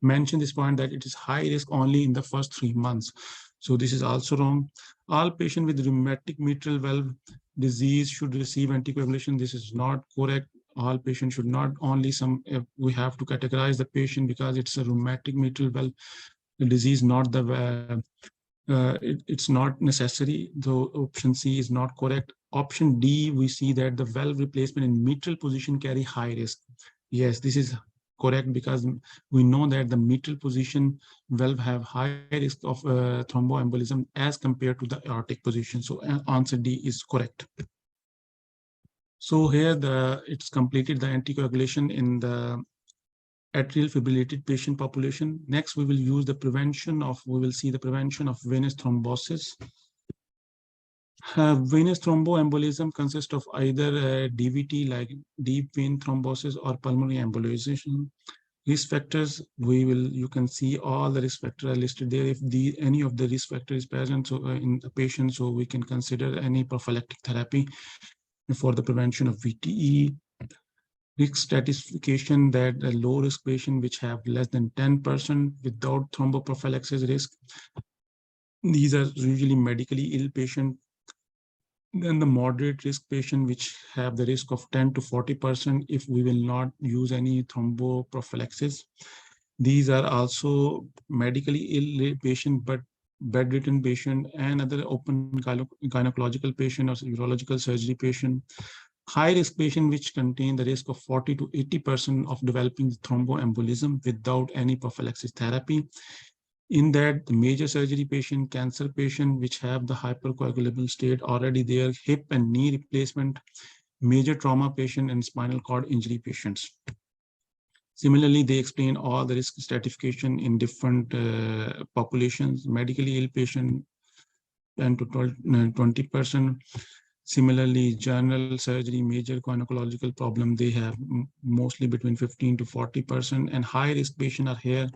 mentioned this point that it is high risk only in the first 3 months. So this is also wrong. All patients with rheumatic mitral valve disease should receive anticoagulation. This is not correct. All patients should not, only some, we have to categorize the patient because it's a rheumatic mitral valve disease, not the, it's not necessary. So option C is not correct. Option D, we see that the valve replacement in mitral position carry high risk. Yes, this is correct, because we know that the mitral position valve have high risk of thromboembolism as compared to the aortic position. So answer D is correct. So here it's completed the anticoagulation in the atrial fibrillated patient population. Next, we will use the prevention of, we will see the prevention of venous thrombosis. Venous thromboembolism consists of either DVT, like deep vein thrombosis, or pulmonary embolization. Risk factors, you can see all the risk factors are listed there. If any of the risk factor is present in the patient, so we can consider any prophylactic therapy for the prevention of VTE. Risk stratification, that a low risk patient which have less than 10% without thromboprophylaxis risk. These are usually medically ill patient. Then the moderate risk patient which have the risk of 10 to 40% if we will not use any thromboprophylaxis. These are also medically ill patient but bedridden patient and other open gynecological patient or urological surgery patient. High risk patient which contain the risk of 40 to 80% of developing thromboembolism without any prophylaxis therapy. In that, the major surgery patient, cancer patient, which have the hypercoagulable state already there, hip and knee replacement, major trauma patient, and spinal cord injury patients. Similarly, they explain all the risk stratification in different populations. Medically ill patient, 10 to 20%. Similarly, general surgery, major gynecological problem, they have mostly between 15 to 40%. And high risk patient are here,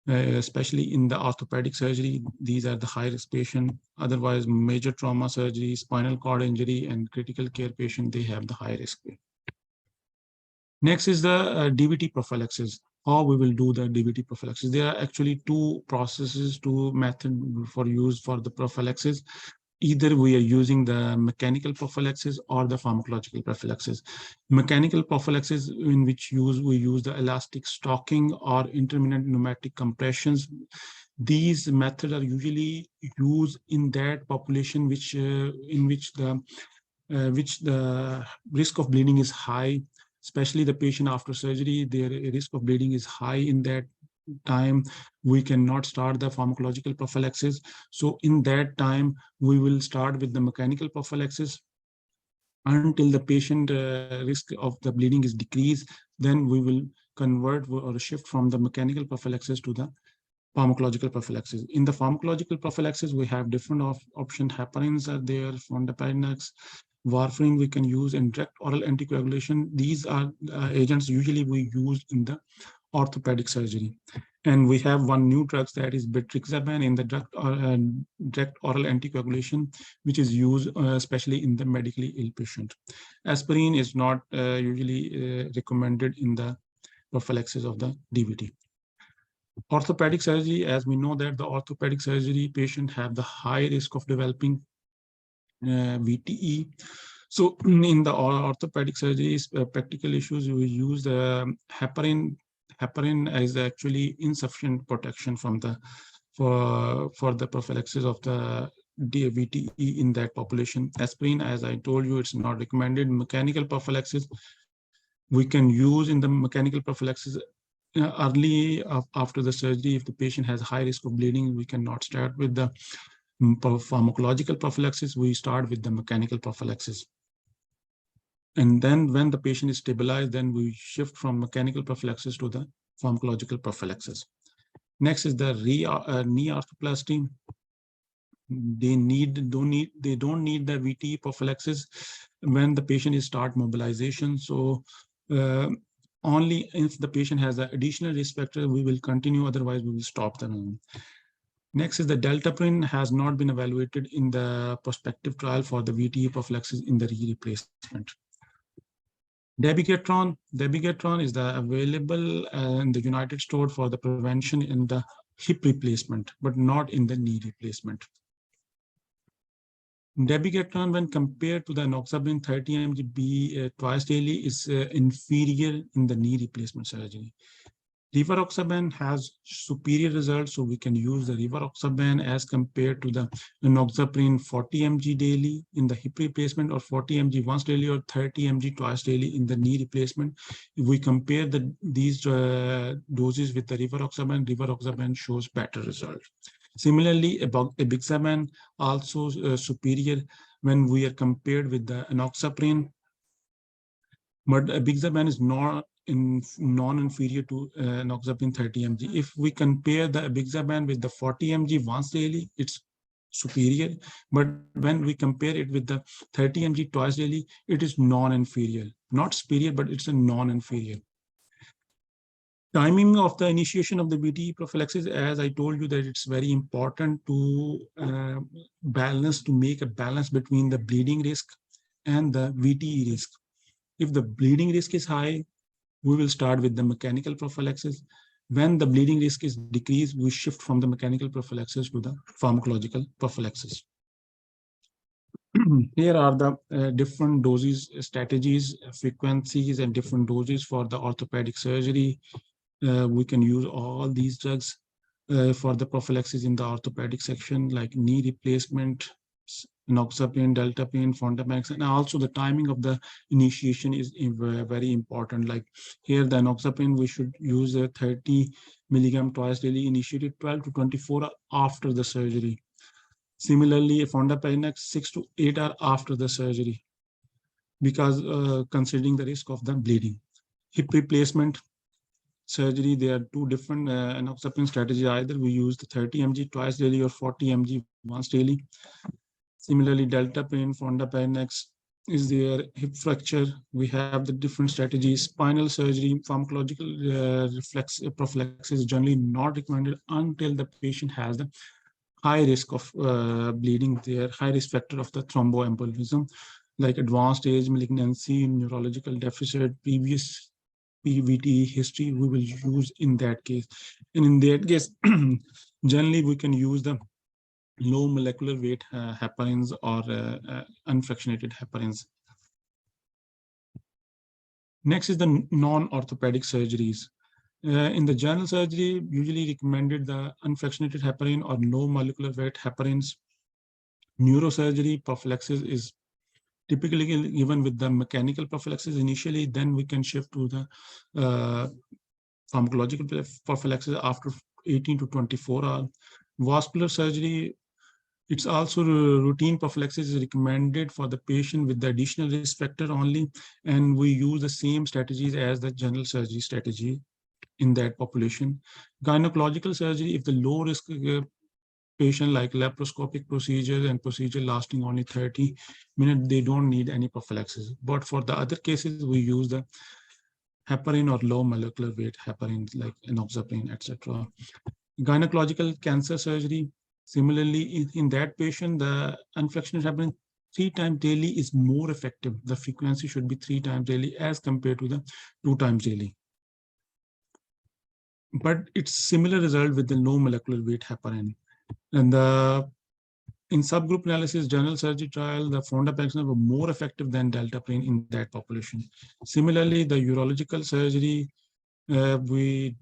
especially in the orthopedic surgery. These are the high risk patient. Otherwise, major trauma surgery, spinal cord injury, and critical care patient, they have the high risk. Next is the DVT prophylaxis. How we will do the DVT prophylaxis? There are actually two processes, two methods for use for the prophylaxis. Either we are using the mechanical prophylaxis or the pharmacological prophylaxis. Mechanical prophylaxis, in which we use the elastic stocking or intermittent pneumatic compressions. These methods are usually used in that population in which the risk of bleeding is high, especially the patient after surgery. Their risk of bleeding is high. In that time, we cannot start the pharmacological prophylaxis. So in that time, we will start with the mechanical prophylaxis until the patient risk of the bleeding is decreased. Then we will convert or shift from the mechanical prophylaxis to the pharmacological prophylaxis. In the pharmacological prophylaxis, we have different options. Heparins are there, fondapinax, warfarin we can use, and direct oral anticoagulation. These are agents usually we use in the orthopedic surgery. And we have one new drug, that is betrixaban, in the direct oral anticoagulation, which is used especially in the medically ill patient. Aspirin is not usually recommended in the prophylaxis of the DVT. Orthopedic surgery, as we know that the orthopedic surgery patient have the high risk of developing VTE. So in the orthopedic surgeries, practical issues, we use the heparin. Heparin is actually insufficient protection from the for the prophylaxis of the VTE in that population. Aspirin, as I told you, it's not recommended. Mechanical prophylaxis we can use in the mechanical prophylaxis early after the surgery. If the patient has high risk of bleeding, we cannot start with the pharmacological prophylaxis. We start with the mechanical prophylaxis. And then when the patient is stabilized, then we shift from mechanical prophylaxis to the pharmacological prophylaxis. Next is the knee arthroplasty. They don't need the VTE prophylaxis when the patient is start mobilization. So only if the patient has an additional risk factor, we will continue, otherwise we will stop them. Next is the deltaprin has not been evaluated in the prospective trial for the VTE prophylaxis in the replacement. Dabigatran is available in the United States for the prevention in the hip replacement, but not in the knee replacement. Dabigatran, when compared to the enoxaparin 30 mg twice daily, is inferior in the knee replacement surgery. Rivaroxaban has superior results, so we can use the rivaroxaban as compared to the enoxaparin 40 mg daily in the hip replacement, or 40 mg once daily, or 30 mg twice daily in the knee replacement. If we compare these doses with the rivaroxaban shows better results. Similarly, abixaban also superior when we are compared with the enoxaparin. but apixaban is not non-inferior to enoxaparin 30 mg. If we compare the apixaban with the 40 mg once daily, it's superior. But when we compare it with the 30 mg twice daily, it is non-inferior. Not superior, but it's a non-inferior. Timing of the initiation of the BTE prophylaxis, as I told you, that it's very important to make a balance between the bleeding risk and the VTE risk. If the bleeding risk is high, we will start with the mechanical prophylaxis. When the bleeding risk is decreased, we shift from the mechanical prophylaxis to the pharmacological prophylaxis. Here are the different doses, strategies, frequencies, and different doses for the orthopedic surgery. We can use all these drugs for the prophylaxis in the orthopedic section, like knee replacement, enoxaparin, deltapin, fondapax, and also the timing of the initiation is very important. Like here, the enoxaparin, we should use a 30 milligram twice daily, initiated 12 to 24 after the surgery. Similarly, fondapax 6 to 8 hours after the surgery, because considering the risk of the bleeding. Hip replacement surgery, there are two different enoxaparin strategies. Either we use the 30 mg twice daily or 40 mg once daily. Similarly, deltapin, fondapax is there. Hip fracture, we have the different strategies. Spinal surgery, pharmacological prophylaxis is generally not recommended until the patient has the high risk of bleeding, their high risk factor of the thromboembolism, like advanced age, malignancy, neurological deficit, previous PVT history, we will use in that case. And in that case, generally we can use the low molecular weight heparins or unfractionated heparins. Next is the non-orthopedic surgeries. In the general surgery, usually recommended the unfractionated heparin or low molecular weight heparins. Neurosurgery prophylaxis is typically given with the mechanical prophylaxis initially, then we can shift to the pharmacological prophylaxis after 18 to 24 hours. Vascular surgery, it's also routine prophylaxis is recommended for the patient with the additional risk factor only, and we use the same strategies as the general surgery strategy in that population. Gynecological surgery, if the low risk patient like laparoscopic procedures and procedure lasting only 30 minutes, they don't need any prophylaxis. But for the other cases, we use the heparin or low molecular weight heparin like enoxaparin, etc. Gynecological cancer surgery, similarly, in that patient, the unfractionated heparin 3 times daily is more effective. The frequency should be 3 times daily as compared to the 2 times daily. But it's similar result with the low molecular weight heparin. And in subgroup analysis, general surgery trial, the fondapaxone were more effective than deltaprin in that population. Similarly, the urological surgery, we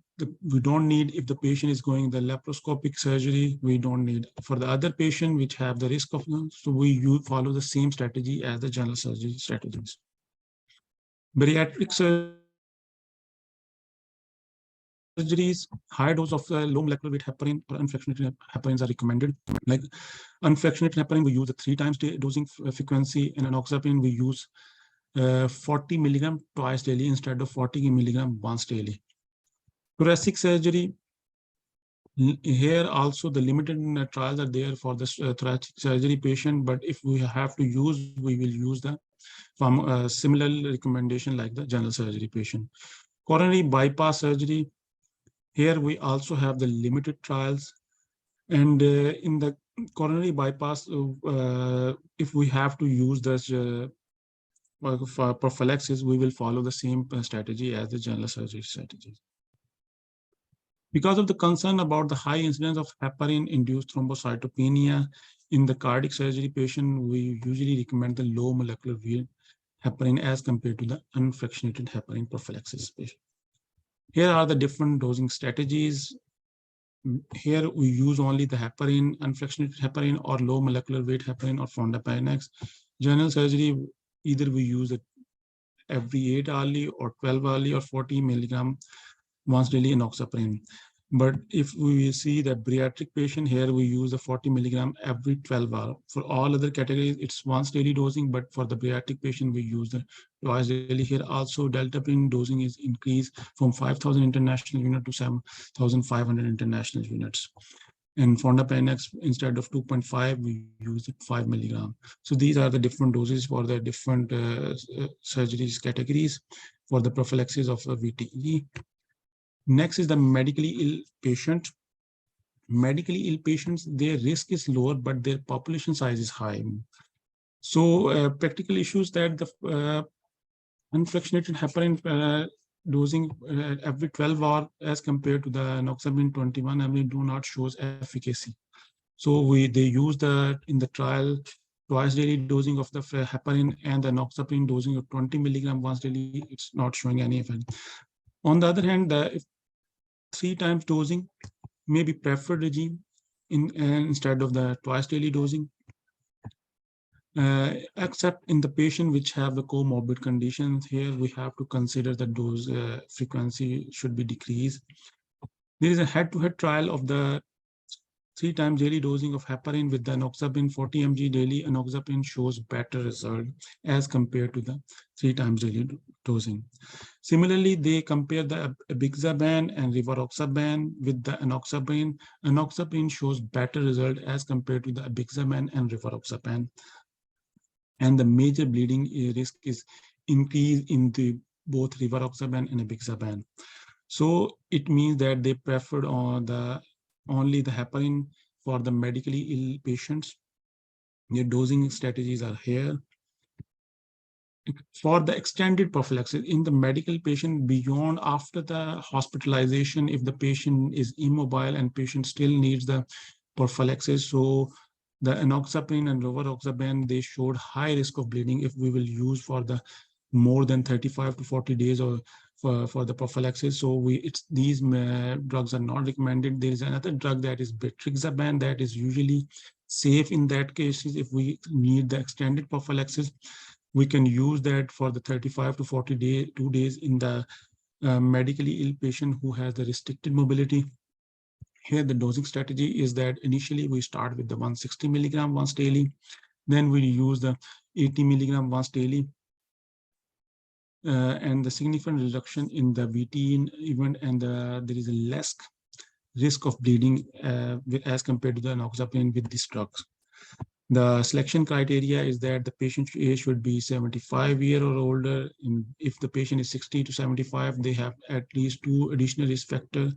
don't need, if the patient is going the laparoscopic surgery, we don't need. For the other patient which have the risk of them, so we follow the same strategy as the general surgery strategies. Bariatric surgeries, high dose of low molecular weight heparin or unfractionated heparins are recommended. Like unfractionated heparin, we use a 3 times dosing frequency, and enoxaparin we use 40 milligram twice daily instead of 40 milligram once daily. Thoracic surgery, here also the limited trials are there for the thoracic surgery patient, but if we have to use, we will use the similar recommendation like the general surgery patient. Coronary bypass surgery, here we also have the limited trials, and in the coronary bypass, if we have to use this for prophylaxis, we will follow the same strategy as the general surgery strategy. Because of the concern about the high incidence of heparin-induced thrombocytopenia in the cardiac surgery patient, we usually recommend the low molecular weight heparin as compared to the unfractionated heparin prophylaxis patient. Here are the different dosing strategies. Here we use only the heparin, unfractionated heparin, or low molecular weight heparin or fondapax. General surgery, either we use it every 8 hourly or 12 hourly or 40 milligram once daily enoxaparin. But if we see the bariatric patient here, we use the 40 milligram every 12 hours. For all other categories, it's once daily dosing, but for the bariatric patient, we use the twice daily. Here also, deltaprine dosing is increased from 5,000 international units to 7,500 international units. And Fondapanex, instead of 2.5, we use it 5 milligram. So these are the different doses for the different surgeries categories for the prophylaxis of VTE. Next is the medically ill patient. Medically ill patients, their risk is lower, but their population size is high. So practical issues that the unfractionated heparin dosing every 12 hours as compared to the enoxaparin 21 mg do not shows efficacy. So they use in the trial twice daily dosing of the heparin and the enoxaparin dosing of 20 milligram once daily. It's not showing any effect. On the other hand, if 3 times dosing may be preferred regime instead of the twice daily dosing. Except in the patient which have the comorbid conditions. Here we have to consider the dose frequency should be decreased. There is a head-to-head trial of the 3 times daily dosing of heparin with the enoxaparin 40 mg daily. Enoxaparin shows better result as compared to the 3 times daily dosing. Similarly, they compare the apixaban and rivaroxaban with the enoxaparin. Enoxaparin shows better result as compared to the apixaban and rivaroxaban. And the major bleeding risk is increase in the both rivaroxaban and apixaban. So it means that they preferred only the heparin for the medically ill patients. Their dosing strategies are here. For the extended prophylaxis in the medical patient beyond after the hospitalization, if the patient is immobile and patient still needs the prophylaxis, so the enoxaparin and rivaroxaban, they showed high risk of bleeding if we will use for the more than 35 to 40 days or for the prophylaxis. So these drugs are not recommended. There is another drug that is betrixaban that is usually safe in that case. If we need the extended prophylaxis, we can use that for the 35 to 40 days, 2 days in the medically ill patient who has the restricted mobility. Here, the dosing strategy is that initially we start with the 160 milligram once daily, then we use the 80 milligram once daily, and the significant reduction in the VT event, and there is a less risk of bleeding as compared to the enoxaparin with these drugs. The selection criteria is that the patient's age should be 75 years or older. If the patient is 60 to 75, they have at least 2 additional risk factors,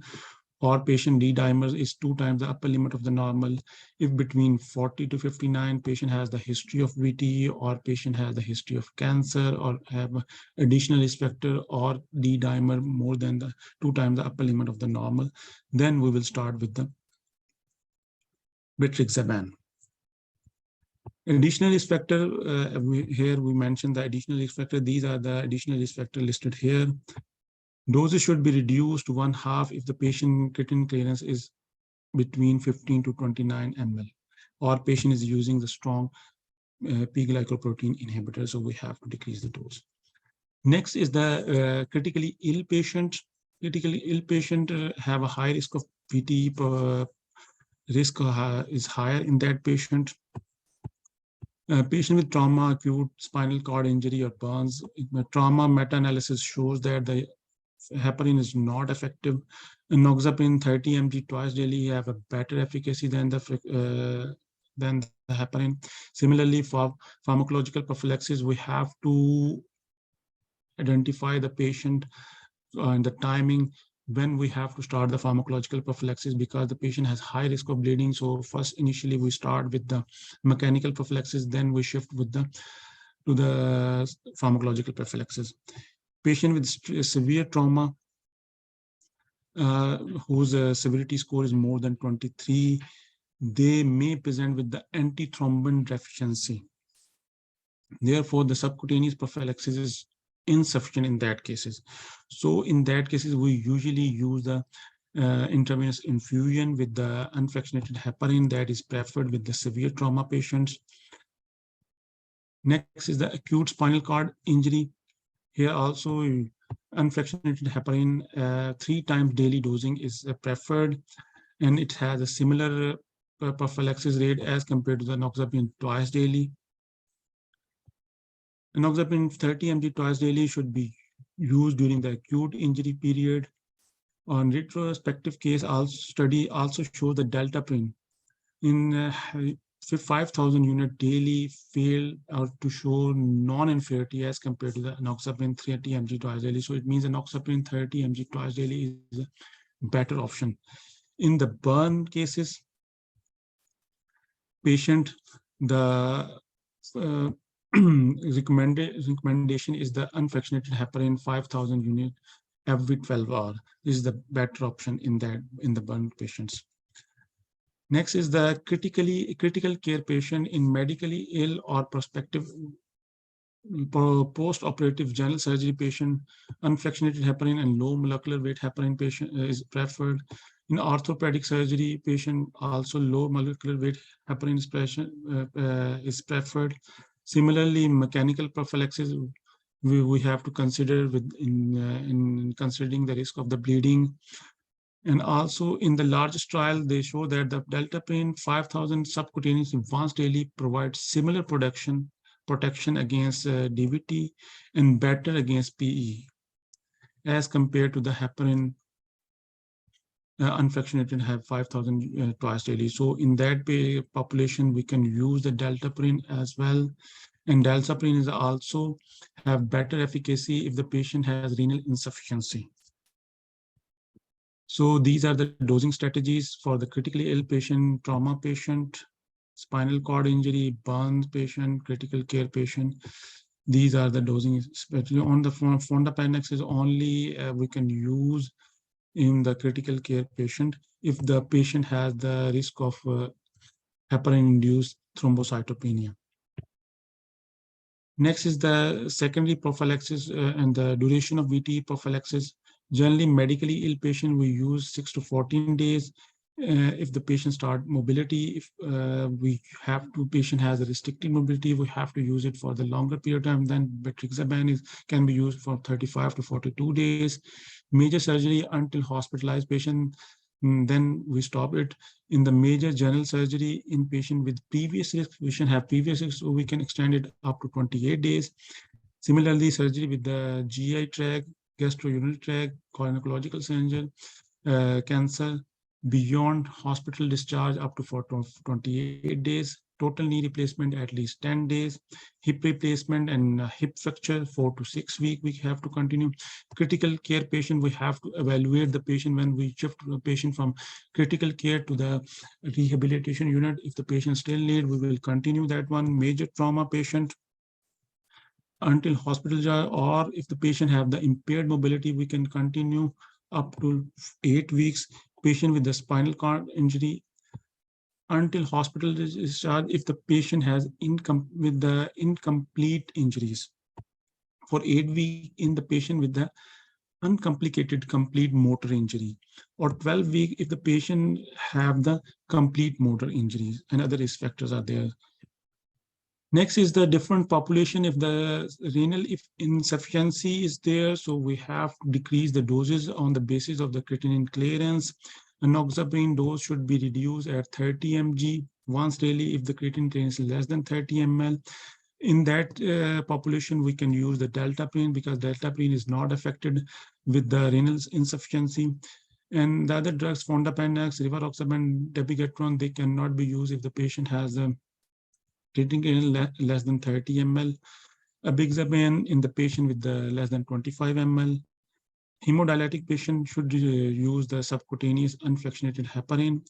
or patient D-dimer is 2 times the upper limit of the normal. If between 40 to 59, patient has the history of VTE, or patient has the history of cancer, or have additional risk factor, or D-dimer more than the 2 times the upper limit of the normal, then we will start with the betrixaban. Additional risk factor, here we mentioned the additional risk factor. These are the additional risk factor listed here. Doses should be reduced to 1/2 if the patient creatinine clearance is between 15 to 29 ml, or patient is using the strong P-glycoprotein inhibitor, so we have to decrease the dose. Next is the critically ill patient. Critically ill patient have a high risk of VTE. Risk is higher in that patient. Patient with trauma, acute spinal cord injury or burns. Trauma meta-analysis shows that the heparin is not effective. Enoxaparin 30 mg twice daily have a better efficacy than the heparin. Similarly, for pharmacological prophylaxis, we have to identify the patient and the timing when we have to start the pharmacological prophylaxis, because the patient has high risk of bleeding. So first, initially, we start with the mechanical prophylaxis, then we shift to the pharmacological prophylaxis. Patient with severe trauma, whose severity score is more than 23, they may present with the antithrombin deficiency. Therefore, the subcutaneous prophylaxis is insufficient in that cases. So in that cases, we usually use the intravenous infusion with the unfractionated heparin that is preferred with the severe trauma patients. Next is the acute spinal cord injury. Here also unfractionated heparin 3 times daily dosing is preferred, and it has a similar prophylaxis rate as compared to the enoxaparin twice daily. Enoxaparin 30 mg twice daily should be used during the acute injury period. On retrospective case study also shows the deltaprin in 5,000 unit daily failed to show non-inferiority as compared to the enoxaparin 30 mg twice daily. So it means enoxaparin 30 mg twice daily is a better option. In the burn cases, patient, the recommendation is the unfractionated heparin 5,000 unit every 12 hours. This is the better option in the burn patients. Next is the critical care patient in medically ill or prospective post-operative general surgery patient. Unfractionated heparin and low molecular weight heparin patient is preferred. In orthopedic surgery patient, also low molecular weight heparin is preferred. Similarly, mechanical prophylaxis we have to consider in considering the risk of the bleeding. And also in the largest trial, they show that the deltaprin 5,000 subcutaneous once daily provides similar protection against DVT and better against PE as compared to the heparin unfractionated have 5,000 twice daily. So in that population, we can use the deltaprin as well. And deltaprin is also have better efficacy if the patient has renal insufficiency. So these are the dosing strategies for the critically ill patient, trauma patient, spinal cord injury, burns patient, critical care patient. These are the dosing, especially on the fondapanex is only we can use in the critical care patient if the patient has the risk of heparin-induced thrombocytopenia. Next is the secondary prophylaxis and the duration of VTE prophylaxis. Generally, medically ill patient, we use 6 to 14 days. If the patient start mobility, if patient has a restricted mobility, we have to use it for the longer period of time. Then betrixaban can be used for 35 to 42 days. Major surgery until hospitalized patient, then we stop it. In the major general surgery in patient with previous risk, so we can extend it up to 28 days. Similarly, surgery with the GI tract, gastrourinary tract, gynecological cancer, beyond hospital discharge up to 28 days. Total knee replacement at least 10 days. Hip replacement and hip fracture 4 to 6 weeks we have to continue. Critical care patient, we have to evaluate the patient when we shift the patient from critical care to the rehabilitation unit. If the patient still need, we will continue that one. Major trauma patient until hospital, or if the patient have the impaired mobility, we can continue up to 8 weeks. Patient with the spinal cord injury until hospital discharge if the patient has incomplete injuries. For 8 weeks in the patient with the uncomplicated complete motor injury, or 12 weeks if the patient have the complete motor injuries and other risk factors are there. Next is the different population. If the renal insufficiency is there, so we have to decrease the doses on the basis of the creatinine clearance. Enoxaparin dose should be reduced at 30 mg once daily if the creatinine clearance is less than 30 ml. In that population, we can use the deltaprin because deltaprin is not affected with the renal insufficiency. And the other drugs, fondapanex, rivaroxaban, dabigatran, they cannot be used if the patient has a creatinine less than 30 ml. Apixaban in the patient with the less than 25 ml. Hemodialytic patient should use the subcutaneous unfractionated heparin.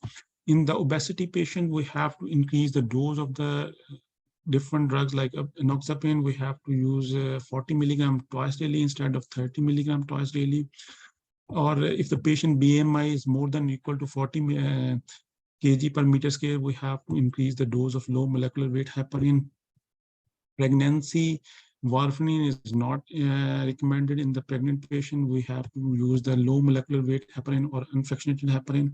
In the obesity patient, we have to increase the dose of the different drugs like enoxaparin. We have to use 40 milligram twice daily instead of 30 milligram twice daily. Or if the patient BMI is more than or equal to 40 kg per meter square, we have to increase the dose of low molecular weight heparin. Pregnancy, warfarin is not recommended in the pregnant patient. We have to use the low molecular weight heparin or unfractionated heparin.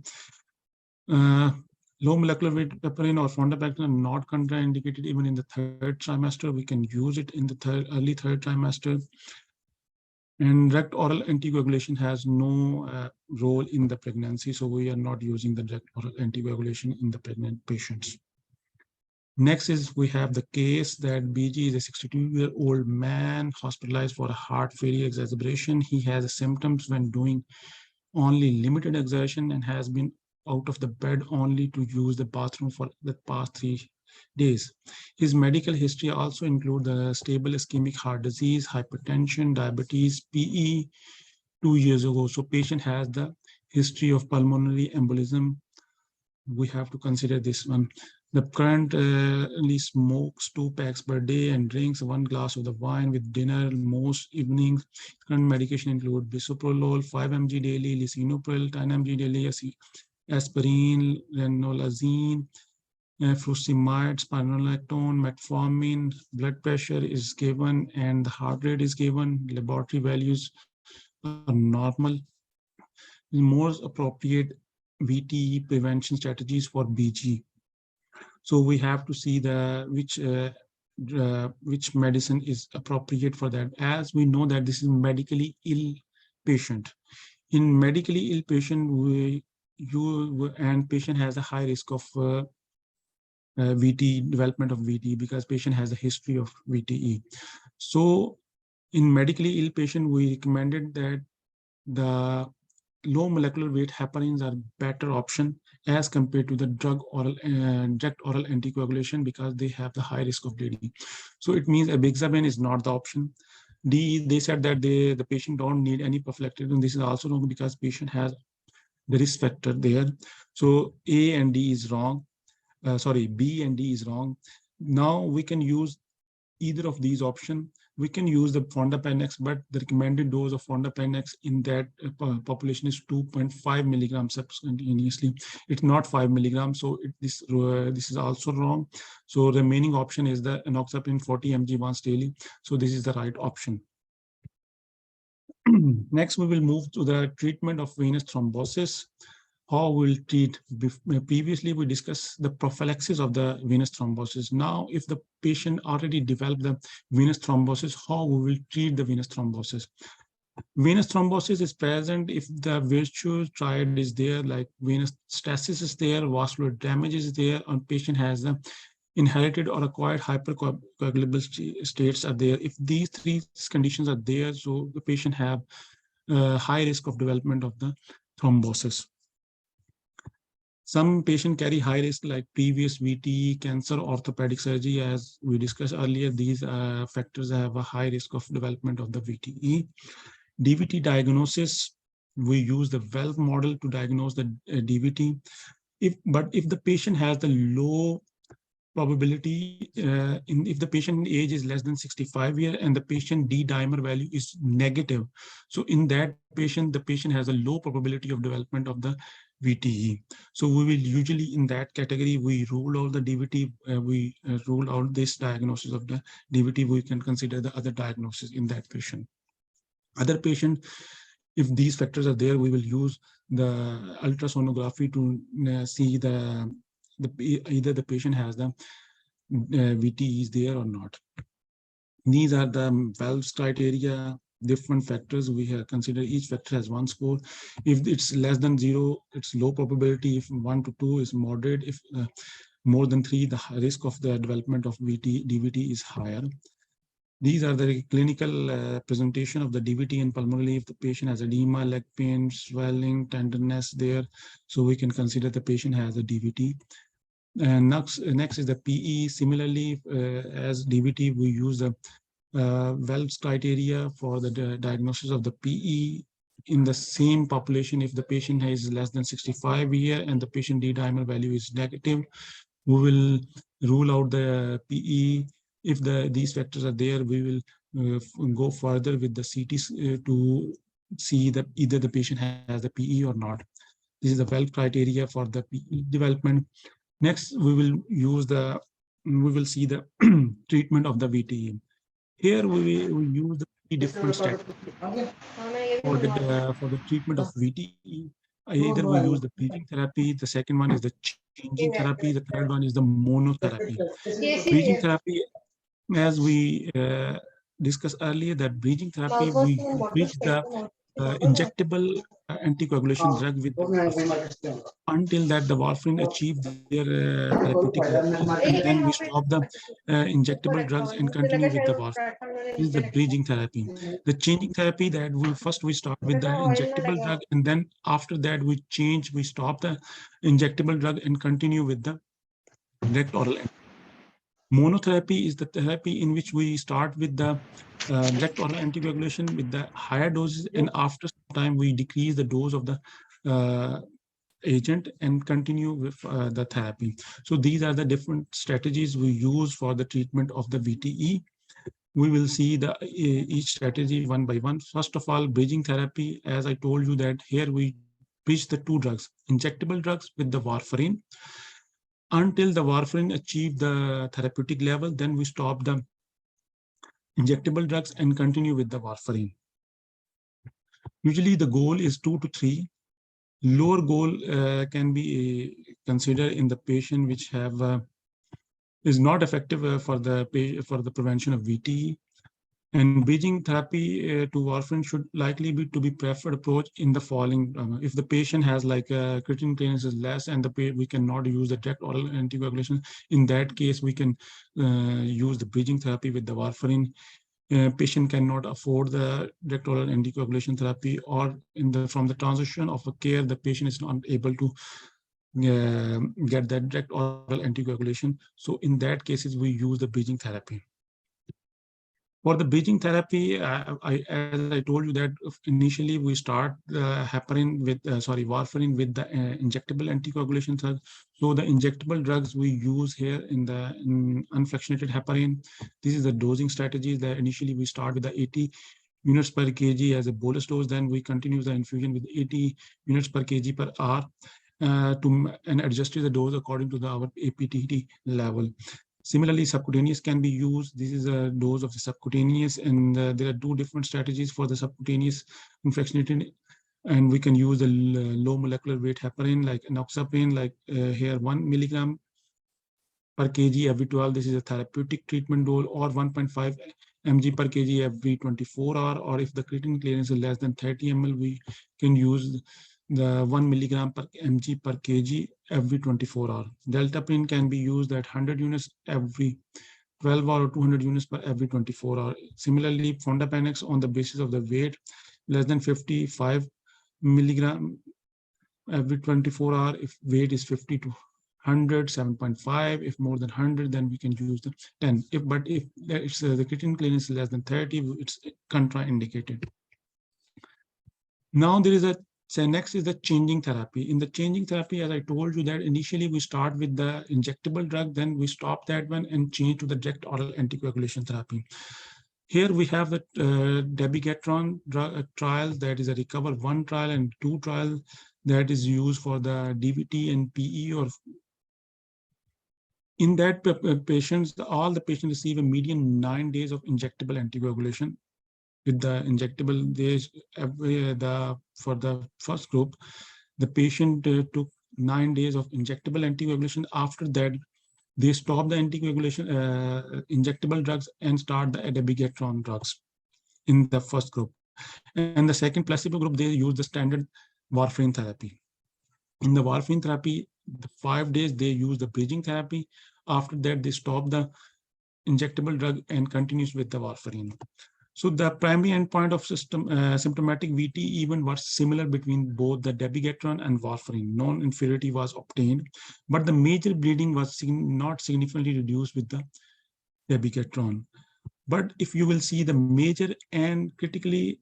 Low molecular weight heparin or fondapanex are not contraindicated even in the third trimester. We can use it in the early third trimester. And direct oral anticoagulation has no role in the pregnancy, so we are not using the direct oral anticoagulation in the pregnant patients. Next is we have the case that BG is a 62-year-old man hospitalized for a heart failure exacerbation. He has symptoms when doing only limited exertion and has been out of the bed only to use the bathroom for the past 3 days. His medical history also includes the stable ischemic heart disease, hypertension, diabetes, PE 2 years ago. So patient has the history of pulmonary embolism. We have to consider this one. The currently smokes 2 packs per day and drinks 1 glass of the wine with dinner most evenings. Current medication include bisoprolol 5 mg daily, lisinopril 10 mg daily, aspirin, ranolazine, furosemide, spironolactone, metformin. Blood pressure is given and the heart rate is given. Laboratory values are normal. More appropriate VTE prevention strategies for BG. So we have to see the which medicine is appropriate for that. As we know that this is medically ill patient. In medically ill patient, patient has a high risk of VT development of VT because patient has a history of VTE. So in medically ill patient, we recommended that the low molecular weight heparins are better option as compared to the direct oral anticoagulation because they have the high risk of bleeding. So it means abixaban is not the option. D, they said that the patient don't need any prophylactic, and this is also wrong because patient has the risk factor there. So A and D is wrong. B and D is wrong. Now we can use either of these options. We can use the fondapanex, but the recommended dose of fondapanex in that population is 2.5 milligrams subcutaneously. It's not 5 milligrams, so this is also wrong. So remaining option is the enoxaparin 40 mg once daily. So this is the right option. Next, we will move to the treatment of venous thrombosis. How we'll treat. Previously, we discussed the prophylaxis of the venous thrombosis. Now, if the patient already developed the venous thrombosis, how we will treat the venous thrombosis? Venous thrombosis is present if the virtuous triad is there, like venous stasis is there, vascular damage is there, and patient has the inherited or acquired hypercoagulable states are there. If these 3 conditions are there, so the patient have high risk of development of the thrombosis. Some patients carry high risk like previous VTE, cancer, orthopedic surgery. As we discussed earlier, these factors have a high risk of development of the VTE. DVT diagnosis, we use the valve model to diagnose the DVT. If the patient has the low probability, if the patient age is less than 65 years and the patient D dimer value is negative, so in that patient, the patient has a low probability of development of the VTE. So we will usually in that category, we rule out the DVT, we rule out this diagnosis of the DVT, we can consider the other diagnosis in that patient. Other patient, if these factors are there, we will use the ultrasonography to see either the patient has the VTE is there or not. These are the valves criteria, different factors. We have considered each factor has 1 score. If it's less than 0, it's low probability. If 1 to 2 is moderate. If more than 3, the risk of the development of DVT is higher. These are the clinical presentation of the DVT in pulmonary. If the patient has edema, leg pain, swelling, tenderness there, so we can consider the patient has a DVT. And next is the PE. Similarly, as DVT, we use the Wells criteria for the diagnosis of the PE in the same population. If the patient is less than 65 years and the patient D dimer value is negative, we will rule out the PE. If these factors are there, we will go further with the CT to see that either the patient has the PE or not. This is the Wells criteria for the PE development. Next, we will see the treatment of the VTE. Here we use the 3 different steps for the treatment of VTE. Either we use the bridging therapy, the second one is the changing therapy, the third one is the monotherapy. Bridging therapy, as we discussed earlier, that bridging therapy, we bridge the injectable anticoagulation drug with the warfarin until that the warfarin achieve their therapeutic level, and then we stop the injectable drugs and continue with the warfarin. This is the bridging therapy. The changing therapy, that we start with the injectable drug, and then after that we stop the injectable drug and continue with the direct oral. Monotherapy is the therapy in which we start with the direct oral anticoagulation with the higher doses, and after some time we decrease the dose of the agent and continue with the therapy. So these are the different strategies we use for the treatment of the VTE. We will see each strategy one by one. First of all, bridging therapy. As I told you that here we bridge the two drugs, injectable drugs with the warfarin, until the warfarin achieve the therapeutic level. Then we stop the injectable drugs and continue with the warfarin. Usually the goal is 2 to 3. Lower goal can be considered in the patient which have is not effective for the prevention of VTE. And bridging therapy to warfarin should likely be to be preferred approach in the following. If the patient has like creatinine clearance is less and we cannot use the direct oral anticoagulation, in that case we can use the bridging therapy with the warfarin. Patient cannot afford the direct oral anticoagulation therapy, or from the transition of a care, the patient is not able to get that direct oral anticoagulation. So in that cases, we use the bridging therapy. For the bridging therapy, as I told you that initially we start warfarin with the injectable anticoagulation drugs. So the injectable drugs we use here in unfractionated heparin. This is the dosing strategies that initially we start with the 80 units per kg as a bolus dose. Then we continue the infusion with 80 units per kg per hour and adjust the dose according to our APTT level. Similarly, subcutaneous can be used. This is a dose of the subcutaneous, and there are two different strategies for the subcutaneous infractionated. And we can use the low molecular weight heparin like enoxaparin, like here 1 milligram per kg every 12. This is a therapeutic treatment dose, or 1.5 mg per kg every 24 hours. Or if the creatinine clearance is less than 30 ml, we can use the 1 milligram per mg per kg every 24 hours. Deltaprine can be used at 100 units every 12 hours or 200 units per every 24 hours. Similarly, fondapanex on the basis of the weight less than 55 milligram every 24 hours. If weight is 50 to 100, 7.5. If more than 100, then we can use the 10. If the creatinine clearance is less than 30, it's contraindicated. Now there is next is the changing therapy. In the changing therapy, as I told you that initially we start with the injectable drug, then we stop that one and change to the direct oral anticoagulation therapy. Here we have the dabigatran trials, that is a recover 1 trial and 2 trial that is used for the DVT and PE. Or in that all the patients receive a median 9 days of injectable anticoagulation. With the injectable, for the first group, the patient took 9 days of injectable anticoagulation. After that, they stop the anticoagulation injectable drugs and start the dabigatran drugs in the first group. And the second placebo group, they use the standard warfarin therapy. In the warfarin therapy, the 5 days they use the bridging therapy. After that, they stop the injectable drug and continues with the warfarin. So the primary endpoint of symptomatic VT even was similar between both the dabigatran and warfarin. Non-inferiority was obtained, but the major bleeding was not significantly reduced with the dabigatran. But if you will see, the major and critically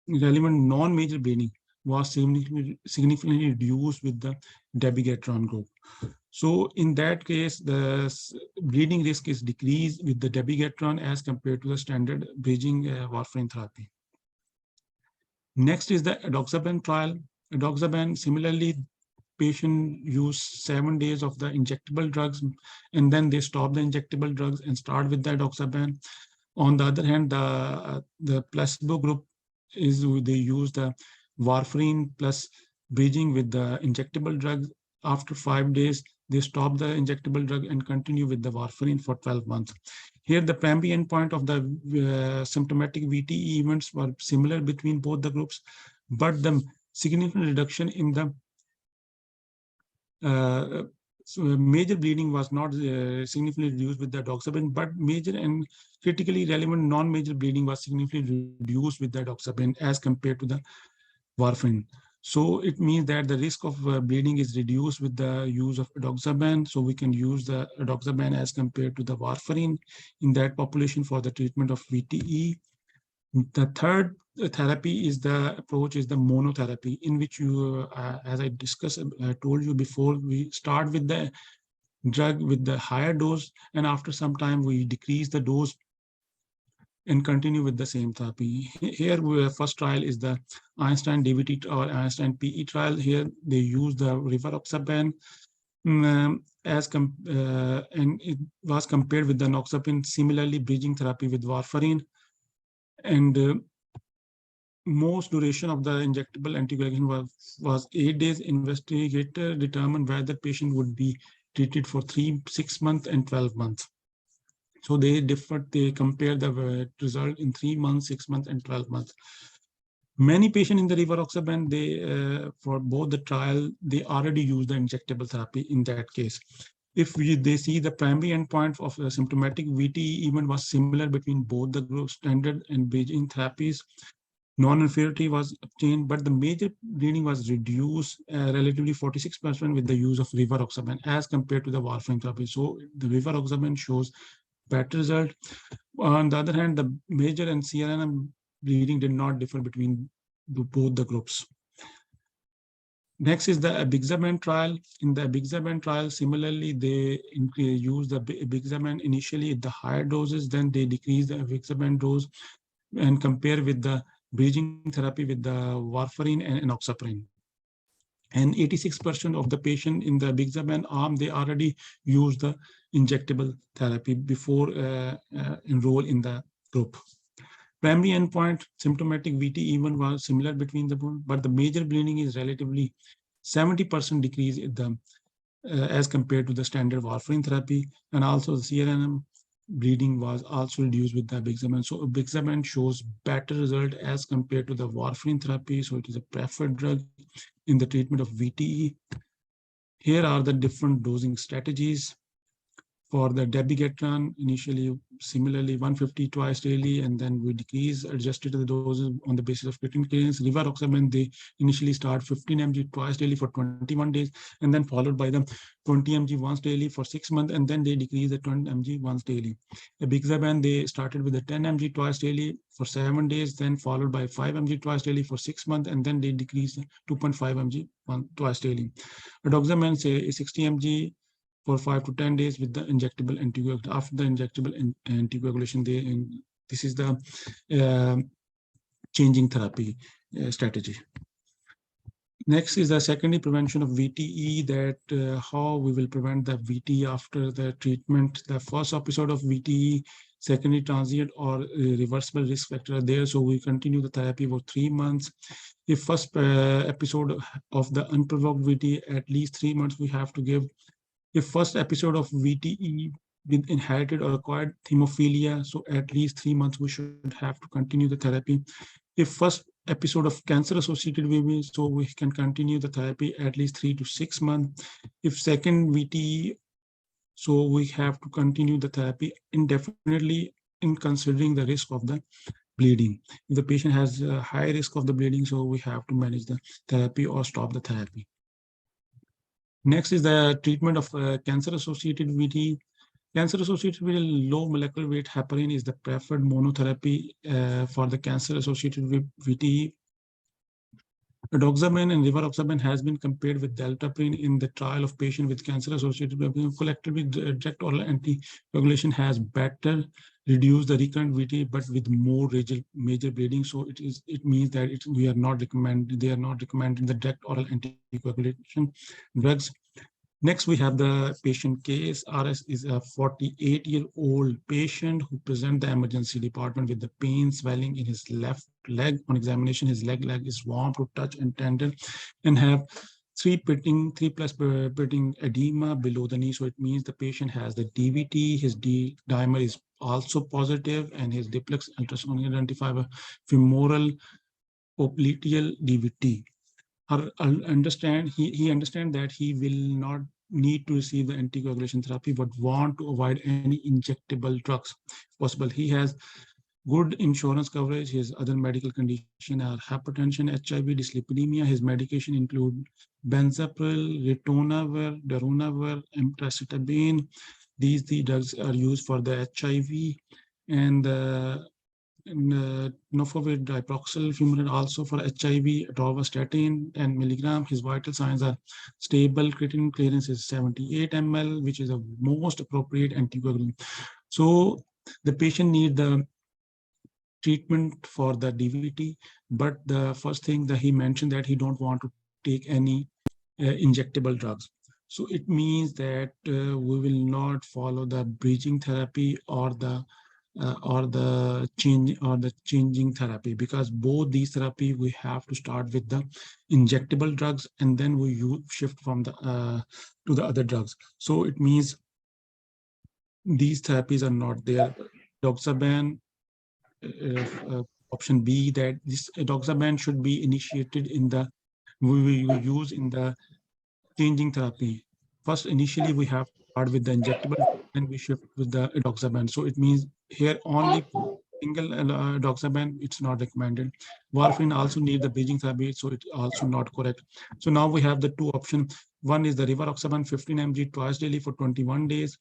relevant non-major bleeding was significantly reduced with the dabigatran group. So in that case, the bleeding risk is decreased with the dabigatran as compared to the standard bridging warfarin therapy. Next is the edoxaban trial. Edoxaban, similarly, patient use 7 days of the injectable drugs, and then they stop the injectable drugs and start with the edoxaban. On the other hand, the placebo group they use the warfarin plus bridging with the injectable drugs. After 5 days, they stop the injectable drug and continue with the warfarin for 12 months. Here, the primary endpoint of the symptomatic VTE events were similar between both the groups, but the significant reduction in the major bleeding was not significantly reduced with the doxabin, but major and critically relevant non-major bleeding was significantly reduced with the doxabin as compared to the warfarin. So it means that the risk of bleeding is reduced with the use of doxaban. So we can use the doxaban as compared to the warfarin in that population for the treatment of VTE. The third therapy is the approach is the monotherapy, in which you, as I discussed, I told you before, we start with the drug with the higher dose, and after some time we decrease the dose and continue with the same therapy. Here, first trial is the Einstein DVT or Einstein PE trial. Here, they use the rivaroxaban and it was compared with the noxaparin, similarly bridging therapy with warfarin. And most duration of the injectable anticoagulation was 8 days. Investigator determined whether patient would be treated for 3, 6 months, and 12 months. So they compare the result in 3 months, 6 months, and 12 months. Many patients in the rivaroxaban, for both the trial, they already use the injectable therapy in that case. If they see the primary endpoint of symptomatic VTE event was similar between both the group standard and bridging therapies, non-inferiority was obtained, but the major bleeding was reduced relatively 46% with the use of rivaroxaban as compared to the warfarin therapy. So the rivaroxaban shows better result. On the other hand, the major and CRNM bleeding did not differ between both the groups. Next is the abixaban trial. In the abixaban trial, similarly, they use the abixaban initially at the higher doses, then they decrease the abixaban dose and compare with the bridging therapy with the warfarin and enoxaparin. And 86% of the patient in the abixaban arm, they already use the injectable therapy before enroll in the group. Primary endpoint, symptomatic VT even was similar between the group, but the major bleeding is relatively 70% decrease in the, as compared to the standard warfarin therapy, and also the CRNM bleeding was also reduced with the abixaban. So abixaban shows better result as compared to the warfarin therapy. So it is a preferred drug in the treatment of VTE. Here are the different dosing strategies. For the dabigatran, initially, similarly, 150 twice daily, and then we decrease, adjusted the doses on the basis of creatinine clearance. Rivaroxaban, they initially start 15 mg twice daily for 21 days, and then followed by the 20 mg once daily for 6 months, and then they decrease the 20 mg once daily. Abixaban, they started with the 10 mg twice daily for 7 days, then followed by 5 mg twice daily for 6 months, and then they decrease 2.5 mg twice daily. Doxaban, say 60 mg for 5 to 10 days with the injectable anticoagulation. After the injectable anticoagulation, this is the changing therapy strategy. Next is the secondary prevention of VTE, that how we will prevent the VTE after the treatment. The first episode of VTE, secondary transient or reversible risk factor are there, so we continue the therapy for 3 months. If first episode of the unprovoked VTE, at least 3 months we have to give. If first episode of VTE with inherited or acquired hemophilia, so at least 3 months we should have to continue the therapy. If first episode of cancer-associated VTE, so we can continue the therapy at least 3 to 6 months. If second VTE, so we have to continue the therapy indefinitely in considering the risk of the bleeding. If the patient has a high risk of the bleeding, so we have to manage the therapy or stop the therapy. Next is the treatment of cancer-associated VTE. Cancer-associated with low molecular weight heparin is the preferred monotherapy for the cancer-associated with VTE. Doxaban and rivaroxaban has been compared with dalteparin in the trial of patients with cancer-associated with collectively direct oral anticoagulation has better reduced the recurrent VTE, but with more major bleeding. So it means that they are not recommending the direct oral anticoagulation drugs. Next, we have the patient case. RS is a 48-year-old patient who presents the emergency department with the pain, swelling in his left leg. On examination, his leg is warm to touch and tender, and have three plus pitting edema below the knee. So it means the patient has the DVT, his D dimer is also positive, and his duplex ultrasound identified a femoral popliteal DVT. He understand that he will not need to receive the anticoagulation therapy, but want to avoid any injectable drugs possible. He has good insurance coverage. His other medical condition are hypertension, HIV, dyslipidemia. His medication include benzapril, ritonavir, darunavir, emtricitabine. These the drugs are used for the HIV, and nofovir diproxil fumarate also for HIV, atorvastatin 10 milligram. His vital signs are stable. Creatinine clearance is 78 ml, which is a most appropriate anticoagulant. So the patient need the treatment for the DVT, but the first thing that he mentioned that he don't want to take any injectable drugs. So it means that we will not follow the bridging therapy or the changing therapy, because both these therapy we have to start with the injectable drugs and then we shift from the to the other drugs. So it means these therapies are not there. Doxaban, option B, that this doxaban should be initiated in the we will use in the changing therapy. First, initially we have to start with the injectable, then we shift with the doxaban. So it means here only single doxaban, it's not recommended. Warfarin also need the bridging therapy, so it's also not correct. So now we have the two options. One is the rivaroxaban 15 mg twice daily for 21 days,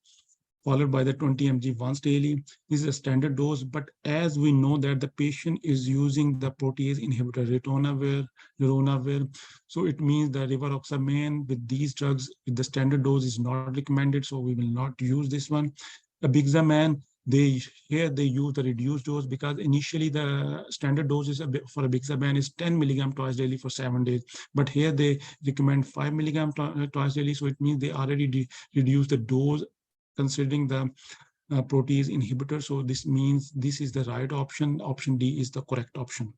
followed by the 20 mg once daily. This is a standard dose, but as we know that the patient is using the protease inhibitor, ritonavir, darunavir, so it means the rivaroxaban with these drugs with the standard dose is not recommended, so we will not use this one. Abixaban, here they use the reduced dose, because initially the standard dose is for abixaban is 10 milligram twice daily for 7 days, but here they recommend 5 milligram twice daily, so it means they already reduce the dose considering the protease inhibitor. So this means this is the right option. Option D is the correct option.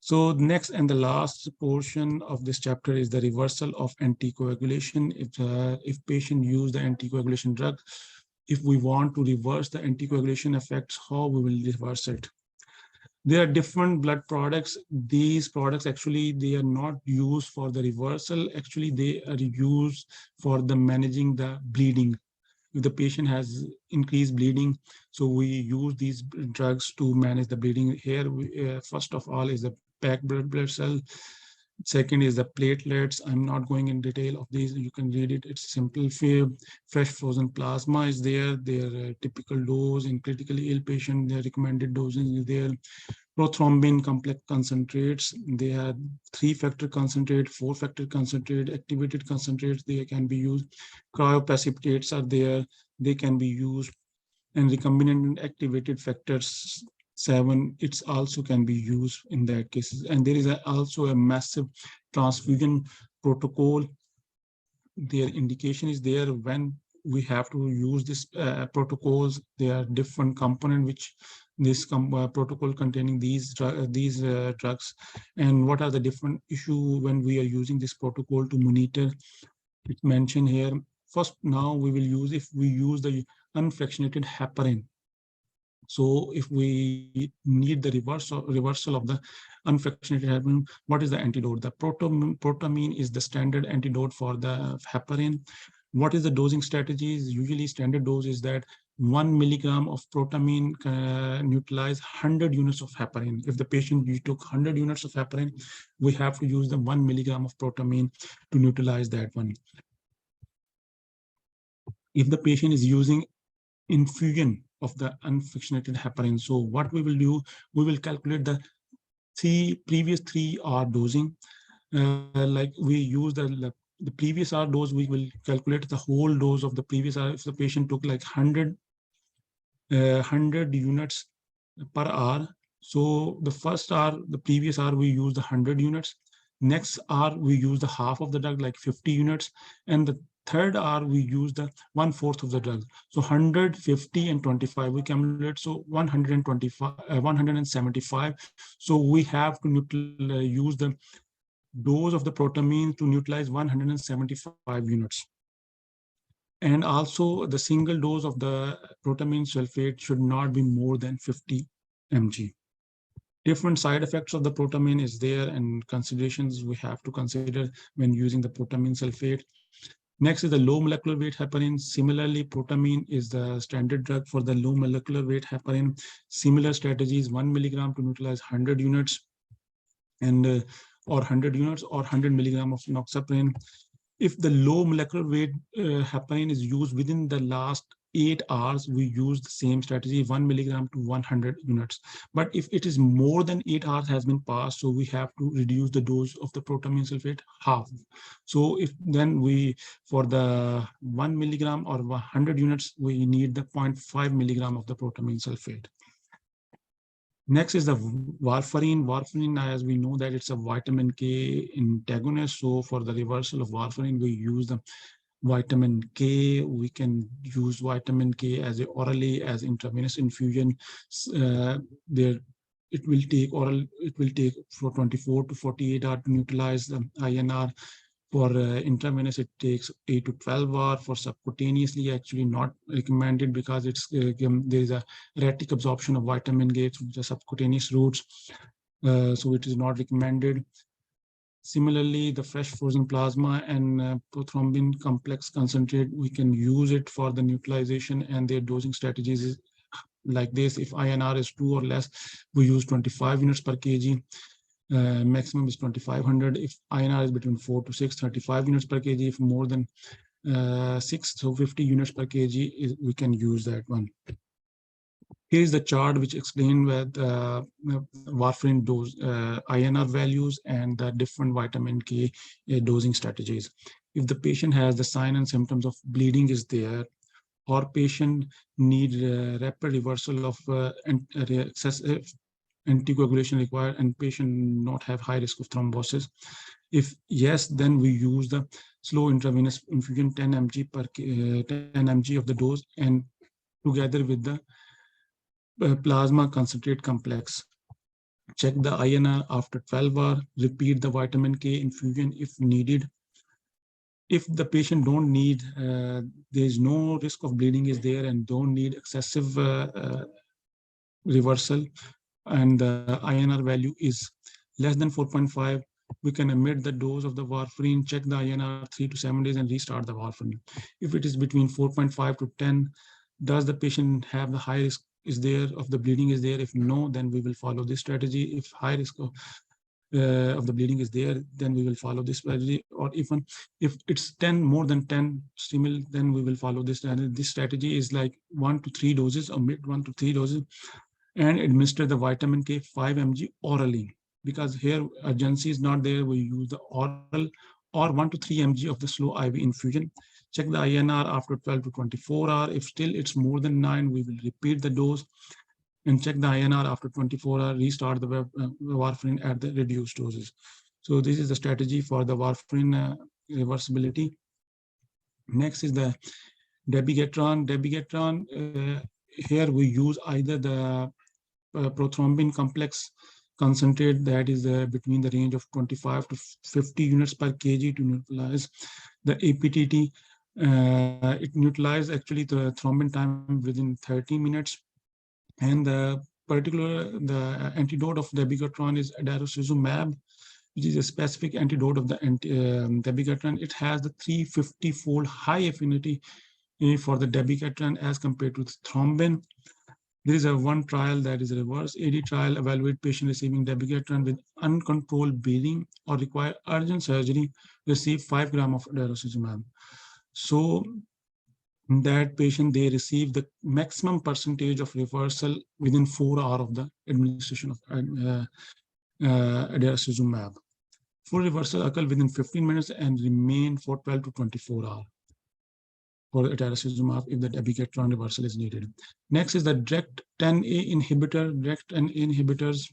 So next and the last portion of this chapter is the reversal of anticoagulation. If patient use the anticoagulation drug, if we want to reverse the anticoagulation effects, how we will reverse it? There are different blood products. These products actually, they are not used for the reversal. Actually, they are used for the managing the bleeding. If the patient has increased bleeding, so we use these drugs to manage the bleeding. Here, first of all is the packed blood cell. Second is the platelets. I'm not going in detail of these. You can read it. It's simple. Fresh frozen plasma is there. Their typical dose in critically ill patient, their recommended dosing is there. Prothrombin complex concentrates. They have 3-factor concentrate, 4-factor concentrate, activated concentrates. They can be used. Cryoprecipitates are there. They can be used. And recombinant activated factors 7, it's also can be used in that cases. And there is also a massive transfusion protocol. Their indication is there when we have to use this protocols. There are different components which this protocol containing these drugs, and what are the different issue when we are using this protocol to monitor. It's mentioned here. First, now we will use, if we use the unfractionated heparin. So if we need the reversal of the unfractionated heparin, what is the antidote? The protamine is the standard antidote for the heparin. What is the dosing strategies? Usually standard dose is that 1 milligram of protamine neutralize 100 units of heparin. If the patient took 100 units of heparin, we have to use the 1 milligram of protamine to neutralize that one. If the patient is using infusion of the unfractionated heparin, so what we will do, we will calculate the previous 3 hour dosing. Like we use the previous hour dose, we will calculate the whole dose of the previous hour. If the patient took like 100 units per hour, so the first hour, the previous hour, we use the 100 units. Next hour, we use the half of the drug, like 50 units. And the third hour, we use the 1/4 of the drug. So 100, 50, and 25, we accumulate. So 125, 175. So we have to use the dose of the protamine to neutralize 175 units. And also the single dose of the protamine sulfate should not be more than 50 mg. Different side effects of the protamine is there and considerations we have to consider when using the protamine sulfate. Next is the low molecular weight heparin. Similarly, protamine is the standard drug for the low molecular weight heparin. Similar strategies, 1 milligram to neutralize 100 units and or 100 units or 100 milligram of enoxaparin. If the low molecular weight heparin is used within the last 8 hours, we use the same strategy, 1 milligram to 100 units. But if it is more than 8 hours has been passed, so we have to reduce the dose of the protamine sulfate half. So if then we, for the 1 milligram or 100 units, we need the 0.5 milligram of the protamine sulfate. Next is the warfarin. Warfarin, as we know that it's a vitamin K antagonist. So for the reversal of warfarin, we use the vitamin K. We can use vitamin K as a orally, as intravenous infusion. There, it will take for 24 to 48 hours to neutralize the INR. For intravenous, it takes 8 to 12 hours. For subcutaneously, actually not recommended because it's there is a erratic absorption of vitamin K through the subcutaneous routes, so it is not recommended. Similarly, the fresh frozen plasma and prothrombin complex concentrate, we can use it for the neutralization, and their dosing strategies is like this. If INR is 2 or less, we use 25 units per kg. Maximum is 2500. If INR is between 4 to 6, 35 units per kg. If more than 6, so 50 units per kg, we can use that one. Here is the chart which explains where the warfarin dose, INR values, and the different vitamin K dosing strategies. If the patient has the sign and symptoms of bleeding is there, or patient need rapid reversal of excessive anticoagulation required, and patient not have high risk of thrombosis. If yes, then we use the slow intravenous infusion 10 mg per 10 mg of the dose, and together with the plasma concentrate complex. Check the INR after 12 hours. Repeat the vitamin K infusion if needed. If the patient don't need, there is no risk of bleeding is there and don't need excessive reversal, and the INR value is less than 4.5, we can omit the dose of the warfarin, check the INR 3 to 7 days and restart the warfarin. If it is between 4.5 to 10, does the patient have the high risk is there of the bleeding is there? If no, then we will follow this strategy. If high risk of the bleeding is there, then we will follow this strategy. Or even if it's 10, more than 10 stimul, then we will follow this strategy. This strategy is like 1 to 3 doses, omit 1 to 3 doses, and administer the vitamin K 5 mg orally. Because here urgency is not there, we use the oral or 1 to 3 mg of the slow IV infusion. Check the INR after 12 to 24 hours. If still it's more than 9, we will repeat the dose and check the INR after 24 hours, restart the warfarin at the reduced doses. So this is the strategy for the warfarin reversibility. Next is the dabigatran. Dabigatran, here we use either the prothrombin complex concentrate that is between the range of 25 to 50 units per kg to neutralize the APTT. It neutralizes actually the thrombin time within 30 minutes. And the antidote of dabigatran is adagrasib, which is a specific antidote of the dabigatran. It has the 350-fold high affinity for the dabigatran as compared to the thrombin. There is one trial that is a reverse AD trial, evaluate patient receiving dabigatran with uncontrolled bleeding or require urgent surgery, receive 5 grams of adagrasib. So in that patient, they receive the maximum percentage of reversal within 4 hours of the administration of adagrasib. Full reversal occurs within 15 minutes and remain for 12 to 24 hours. For adagrasib if the dabigatran reversal is needed. Next is the direct 10A inhibitor. Direct 10A inhibitors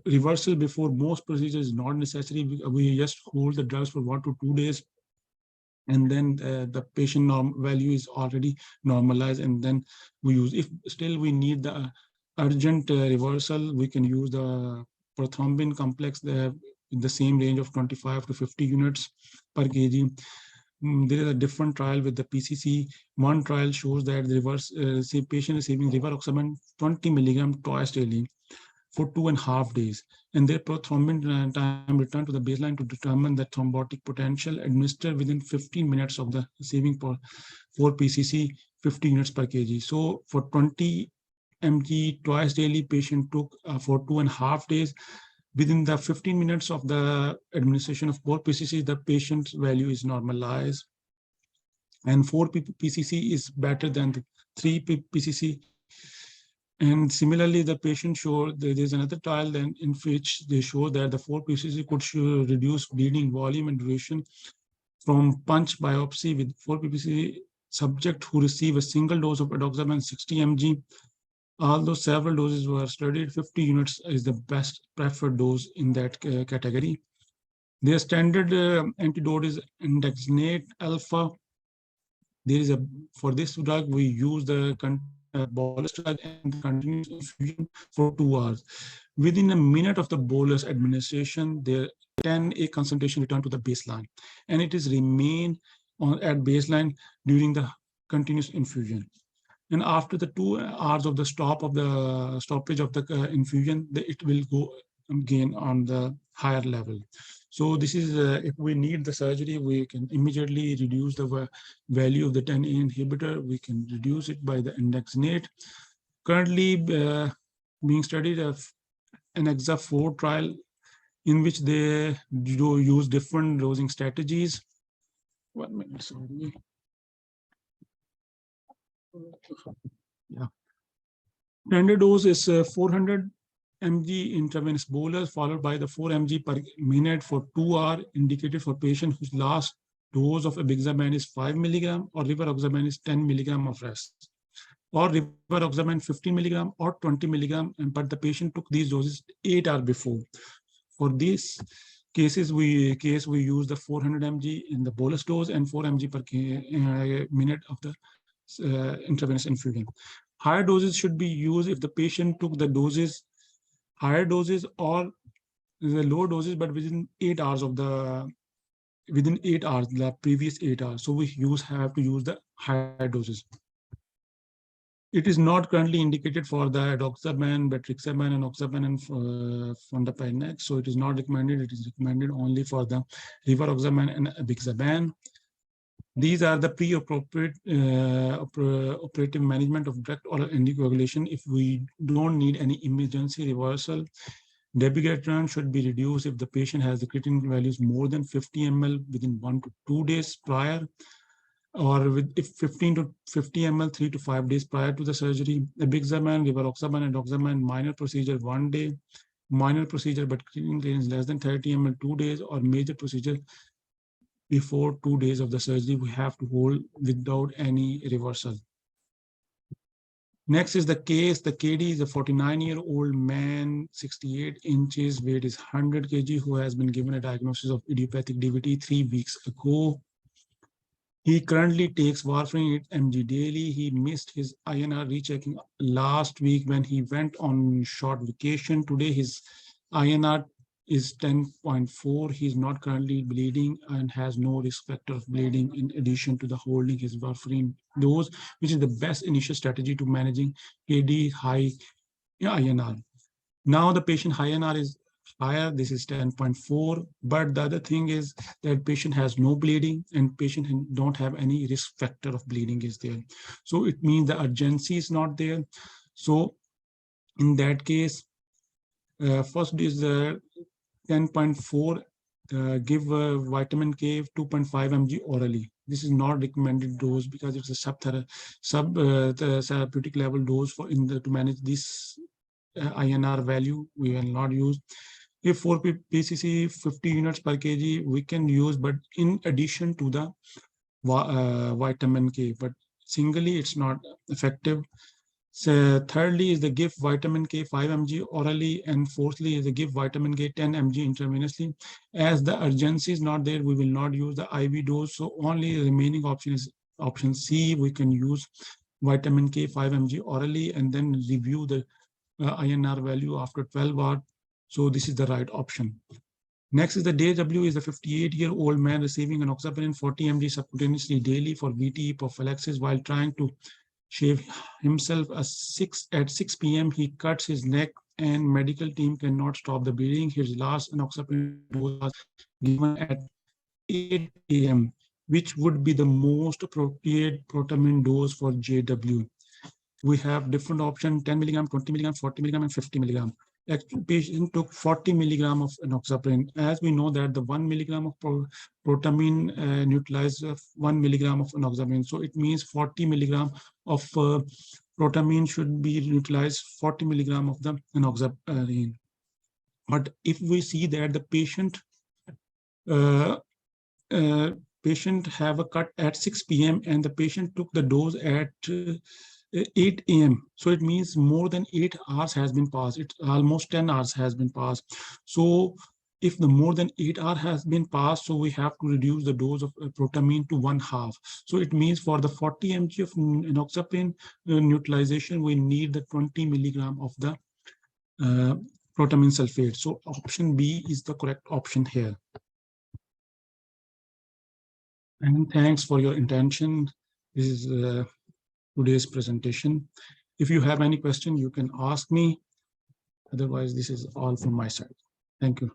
reversal before most procedures is not necessary. We just hold the drugs for 1 to 2 days, and then the patient value is already normalized, and then we use. If still we need the urgent reversal, we can use the prothrombin complex, they have in the same range of 25 to 50 units per kg. There is a different trial with the PCC. One trial shows that the patient receiving rivaroxaban 20 milligram twice daily for 2.5 days, and their prothrombin time returned to the baseline to determine the thrombotic potential administered within 15 minutes of the receiving for PCC 50 units per kg. So for 20 mg twice daily, patient took for 2.5 days. Within the 15 minutes of the administration of 4 PCC, the patient's value is normalized, and 4 PCC is better than the 3 PCC. And similarly, the patient showed there is another trial then in which they show that the 4 PCC could reduce bleeding volume and duration from punch biopsy with 4 PCC subject who receive a single dose of edoxaban 60 mg. Although several doses were studied, 50 units is the best preferred dose in that category. Their standard antidote is indexinate alpha. There is for this drug, we use the bolus drug and continuous infusion for 2 hours. Within a minute of the bolus administration, the 10A concentration return to the baseline, and it is remain at baseline during the continuous infusion. And after the 2 hours of the stoppage of the infusion, it will go again on the higher level. So this is, if we need the surgery, we can immediately reduce the value of the 10A inhibitor. We can reduce it by the indexinate. Currently being studied an EXA4 trial in which they use different dosing strategies. 1 minute, sorry. Yeah. Standard dose is 400 mg intravenous bolus followed by the 4 mg per minute for 2 hours, indicated for patient whose last dose of apixaban is 5 milligram or rivaroxaban is 10 milligram of rest, or rivaroxaban 15 milligram or 20 milligram, but the patient took these doses 8 hours before. For these cases, we use the 400 mg in the bolus dose and 4 mg per minute of the intravenous infusion. Higher doses should be used if the patient took the higher doses or the lower doses, but within 8 hours the previous 8 hours. So we have to use the higher doses. It is not currently indicated for the edoxaban, betrixaban, and oxaban and fondaparinux. So it is not recommended. It is recommended only for the rivaroxaban and apixaban. These are the pre-appropriate operative management of direct oral anticoagulation. If we don't need any emergency reversal, dabigatran should be reduced if the patient has the creatinine values more than 50 ml within 1 to 2 days prior, or if 15 to 50 ml 3 to 5 days prior to the surgery. Apixaban, rivaroxaban, and edoxaban minor procedure 1 day, minor procedure but creatinine clearance less than 30 ml 2 days, or major procedure before 2 days of the surgery, we have to hold without any reversal. Next is the case. The KD is a 49-year-old man, 68 inches, weight is 100 kg, who has been given a diagnosis of idiopathic DVT 3 weeks ago. He currently takes warfarin 8 mg daily. He missed his INR rechecking last week when he went on short vacation. Today his INR is 10.4. He's not currently bleeding and has no risk factor of bleeding, in addition to the holding his warfarin dose, which is the best initial strategy to managing KD high INR. Now the patient INR is higher. This is 10.4. But the other thing is that patient has no bleeding and patient don't have any risk factor of bleeding is there. So it means the urgency is not there. So in that case, first is the 10.4, give vitamin K 2.5 mg orally. This is not recommended dose because it's a therapeutic level dose for to manage this INR value. We will not use. If 4 PCC 50 units per kg, we can use, but in addition to the vitamin K, but singly it's not effective. So thirdly is the give vitamin K 5 mg orally, and fourthly is the give vitamin K 10 mg intravenously. As the urgency is not there, we will not use the IV dose. So only the remaining option is option C. We can use vitamin K 5 mg orally and then review the INR value after 12 hours So this is the right option. Next is the DW is a 58-year-old man receiving enoxaparin 40 mg subcutaneously daily for VTE prophylaxis while trying to shave himself at 6 p.m. He cuts his neck and medical team cannot stop the bleeding. His last enoxaparin was given at 8 a.m., which would be the most appropriate protamine dose for JW. We have different options: 10 milligram, 20 milligram, 40 milligram, and 50 milligram. Actual patient took 40 milligram of enoxaparin. As we know that the 1 milligram of protamine neutralizes 1 milligram of enoxaparin. So it means 40 milligram of protamine should be neutralized 40 milligram of the enoxaparin. But if we see that the patient uh, patient have a cut at 6 p.m. and the patient took the dose at 8 a.m. So it means more than 8 hours has been passed. It's almost 10 hours has been passed. So if the more than 8 hours has been passed, so we have to reduce the dose of protamine to 1/2. So it means for the 40 mg of enoxaparin neutralization, we need the 20 milligram of the protamine sulfate. So option B is the correct option here. And thanks for your attention. This is today's presentation. If you have any question, you can ask me. Otherwise, this is all from my side. Thank you.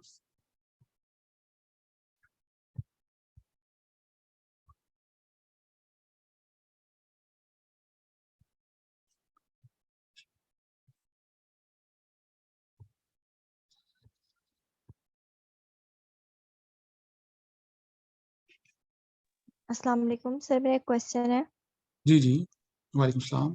अस्सलाम वालेकुम sir, मेरा एक question है। जी जी, वालेकुम सलाम।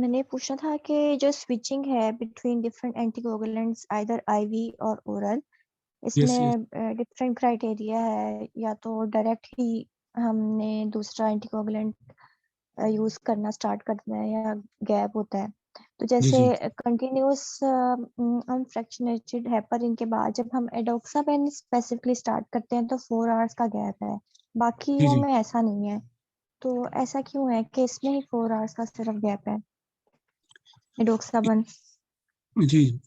मैंने पूछना था कि जो स्विचिंग है between different anticoagulants either IV और ओरल, यस यस इसमें डिफरेंट क्राइटेरिया है, या तो डायरेक्ट ही हमने दूसरा एंटीकोगुलेंट यूज करना स्टार्ट करना है या गैप होता है। तो जी जैसे जी कंटिन्यूअस अनफ्रैक्शनेटेड हेपारिन के बाद जब हम एडोक्सापेन स्पेसिफिकली स्टार्ट करते हैं तो 4 आवर्स का गैप है, जी बाकियों जी में ऐसा नहीं है। तो ऐसा क्यों है कि इसमें ही 4 आवर्स का सिर्फ गैप है एडोक्सापेन? जी।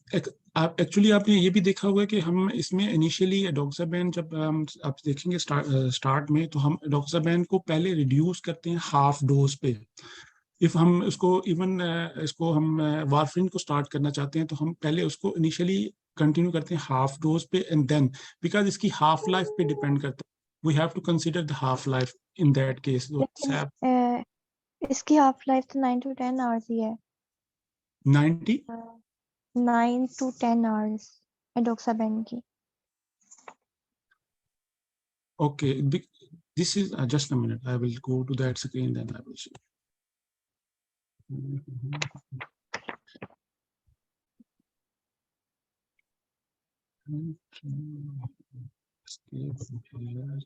आप एक्चुअली आपने ये भी देखा होगा कि हम इसमें इनिशियली एडोक्साबैन जब आप देखेंगे स्टार्ट में, तो हम एडोक्साबैन को पहले रिड्यूस करते हैं हाफ डोज पे। इफ हम इसको इवन इसको हम वारफरिन को स्टार्ट करना चाहते हैं, तो हम पहले उसको इनिशियली कंटिन्यू करते हैं हाफ डोज पे एंड देन, बिकॉज इसकी हाफ लाइफ पे डिपेंड करता है, we have to consider the half life in that case. लेकिन इसकी हाफ लाइफ तो 9 to 10 आवर्स ही है। 90 9 to 10 आवर्स एडोक्सापेन की। okay, this is just a minute, I will go to that screen, then I will show. Escape here.